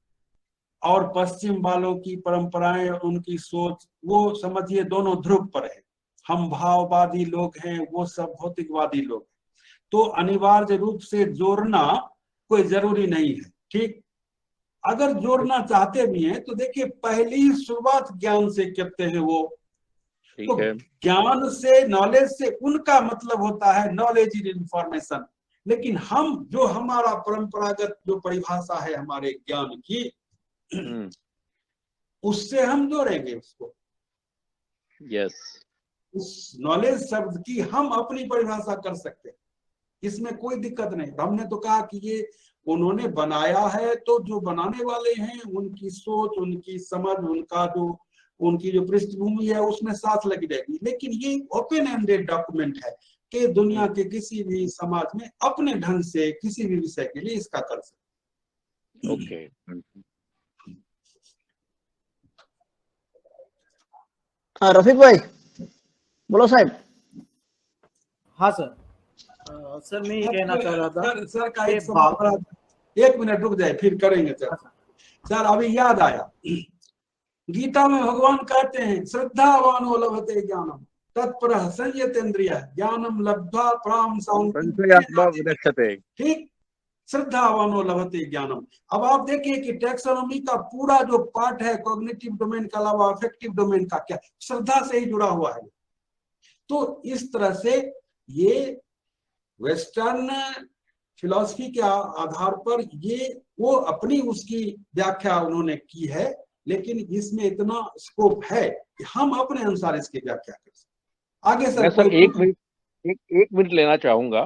और पश्चिम वालों की परंपराएं, उनकी सोच, वो समझिए दोनों ध्रुव पर है। हम भाववादी लोग हैं, वो सब भौतिकवादी लोग हैं। तो अनिवार्य रूप से जोड़ना कोई जरूरी नहीं है, ठीक। अगर जोड़ना चाहते भी हैं तो देखिए, पहली शुरुआत ज्ञान से करते हैं वो, तो ज्ञान से, नॉलेज से उनका मतलब होता है नॉलेज इज इंफॉर्मेशन। लेकिन हम जो हमारा परंपरागत जो परिभाषा है हमारे ज्ञान की, उससे हम जोड़ेंगे उसको। यस, उस नॉलेज शब्द की हम अपनी परिभाषा कर सकते हैं, इसमें कोई दिक्कत नहीं। हमने तो कहा कि ये उन्होंने बनाया है, तो जो बनाने वाले हैं उनकी सोच, उनकी समझ, उनकी जो पृष्ठभूमि है उसमें साथ लगी रहेगी। लेकिन ये ओपन एंडेड डॉक्यूमेंट है कि दुनिया के किसी भी समाज में अपने ढंग से किसी भी विषय के लिए इसका कर सकते। ओके। हाँ रफीक भाई बोलो साहब। हाँ सर, सर मैं ये कहना चाह रहा था सर का एक सवाल, एक मिनट रुक जाए फिर करेंगे सर। अभी याद आया, गीता में भगवान कहते हैं श्रद्धावानो लभते ज्ञानम तत्परः संयतेन्द्रियः ज्ञानम लब्ध्वा पराम शांति। ठीक, श्रद्धावानो लभते ज्ञानम। अब आप देखिए कि टैक्सोनॉमी का पूरा जो पार्ट है कॉग्निटिव डोमेन के अलावा अफेक्टिव डोमेन का, क्या श्रद्धा से ही जुड़ा हुआ है। तो इस तरह से ये वेस्टर्न फिलॉसफी के आधार पर ये वो अपनी उसकी व्याख्या उन्होंने की है, लेकिन इसमें इतना स्कोप है कि हम अपने अनुसार इसकी व्याख्या कर सकते। आगे सर एक मिनट लेना चाहूंगा।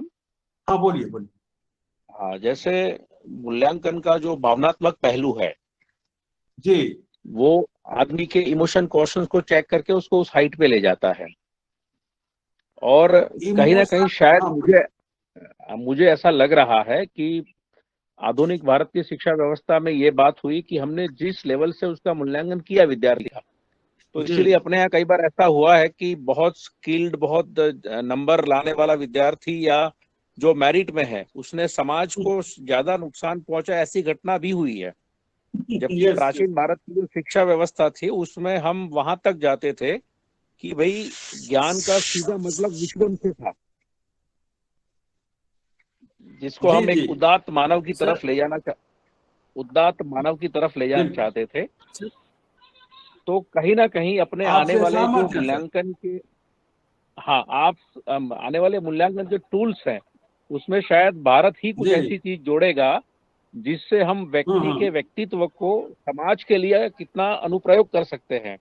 हाँ बोलिए बोलिए। हाँ, जैसे मूल्यांकन का जो भावनात्मक पहलू है जी, वो आदमी के इमोशन क्वेश्चंस को चेक करके उसको उस हाइट पे ले जाता है, और कहीं ना कहीं शायद मुझे ऐसा लग रहा है कि आधुनिक भारत की शिक्षा व्यवस्था में ये बात हुई कि हमने जिस लेवल से उसका मूल्यांकन किया विद्यार्थी का, तो इसीलिए अपने यहाँ कई बार ऐसा हुआ है कि बहुत स्किल्ड, बहुत नंबर लाने वाला विद्यार्थी या जो मेरिट में है उसने समाज को ज्यादा नुकसान पहुंचा, ऐसी घटना भी हुई है। जबकि प्राचीन भारत की जो शिक्षा व्यवस्था थी उसमें हम वहां तक जाते थे कि भाई ज्ञान का सीधा मतलब विश्वम से था, जिसको हम एक उदात्त मानव की तरफ ले जाना चाहते थे। तो कहीं ना कहीं अपने आने वाले जो मूल्यांकन के, हाँ, आप आने वाले मूल्यांकन जो टूल्स हैं उसमें शायद भारत ही कुछ ऐसी चीज जोड़ेगा जिससे हम व्यक्ति के व्यक्तित्व को समाज के लिए कितना अनुप्रयोग कर सकते हैं,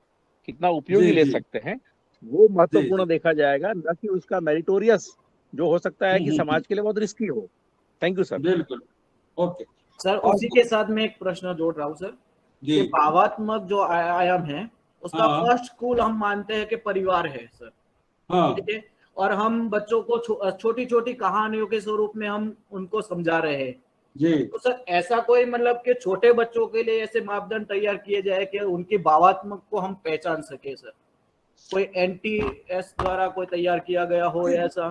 कितना उपयोगी ले सकते हैं, वो महत्वपूर्ण देखा जाएगा, न कि उसका मेरिटोरियस जो हो सकता है कि समाज के लिए बहुत रिस्की हो। Thank you sir. बिल्कुल, ओके। सर उसी के साथ में एक प्रश्न जोड़ रहा हूँ सर, जी कि भावात्मक जो आयाम है उसका हाँ। फर्स्ट स्कूल हम मानते हैं कि परिवार है सर, हाँ ठीक है, और हम बच्चों को छोटी छोटी कहानियों के स्वरूप में हम उनको समझा रहे हैं। जी। तो सर ऐसा कोई मतलब कि छोटे बच्चों के लिए ऐसे मापदंड तैयार किए जाए कि उनकी भावात्मक को हम पहचान सके सर, कोई NTS द्वारा कोई तैयार किया गया हो या ऐसा?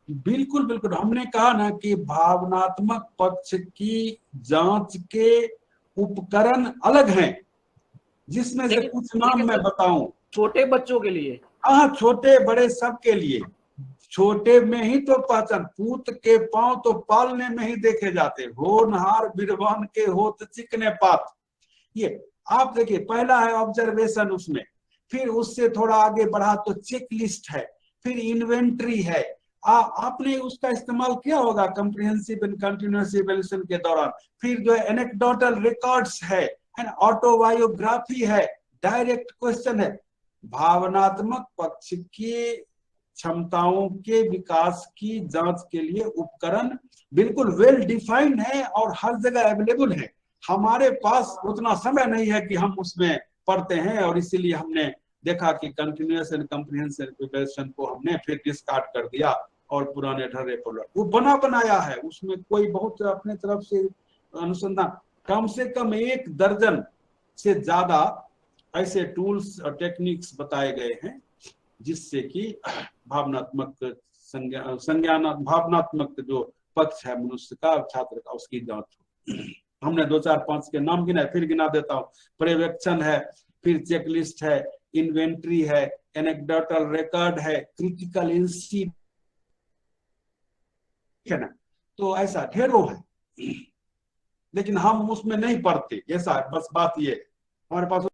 बिल्कुल बिल्कुल, हमने कहा ना कि भावनात्मक पक्ष की जांच के उपकरण अलग हैं, जिसमें से कुछ नाम मैं बताऊं। छोटे बच्चों के लिए? हाँ, छोटे बड़े सबके लिए। छोटे में ही तो पहचान, पूत के पांव तो पालने में ही देखे जाते, होनहार बिरबान के होत चिकने पात। ये आप देखिए, पहला है ऑब्जर्वेशन, उसमें फिर उससे थोड़ा आगे बढ़ा तो चेक लिस्ट है, फिर इन्वेंट्री है। आपने उसका इस्तेमाल किया होगा कॉम्प्रिहेंसिव एंड कंटिन्यूअस इवैल्यूएशन के दौरान। फिर जो है एनेक्डोटल रिकॉर्ड्स है, ऑटोबायोग्राफी है, डायरेक्ट क्वेश्चन है। भावनात्मक पक्ष की क्षमताओं के विकास की जांच के लिए उपकरण बिल्कुल वेल डिफाइंड है और हर जगह अवेलेबल है। हमारे पास उतना समय नहीं है कि हम उसमें पढ़ते हैं, और इसीलिए हमने देखा कि कंटिन्यूअस एंड कॉम्प्रिहेंसिव इवैल्यूएशन को हमने फिर डिस्कार्ड कर दिया और पुराने ढर्रे पर वो बनाया है। उसमें कोई बहुत अपने तरफ से अनुसंधान, कम से कम 1 दर्जन से ज्यादा ऐसे टूल्स और टेक्निक्स बताए गए हैं, जिससे कि भावनात्मक भावनात्मक जो पक्ष है मनुष्य का, छात्र का, उसकी जांच हो। हमने 2 4 5 के नाम गिनाए, फिर गिना देता हूँ। पर्यवेक्षण है, फिर चेकलिस्ट है, इन्वेंट्री है, एनेक्डोटल रिकॉर्ड है, क्रिटिकल इंसिडेंट है ना। तो ऐसा ढेरों है, लेकिन हम उसमें नहीं पढ़ते। ऐसा बस बात ये, हमारे पास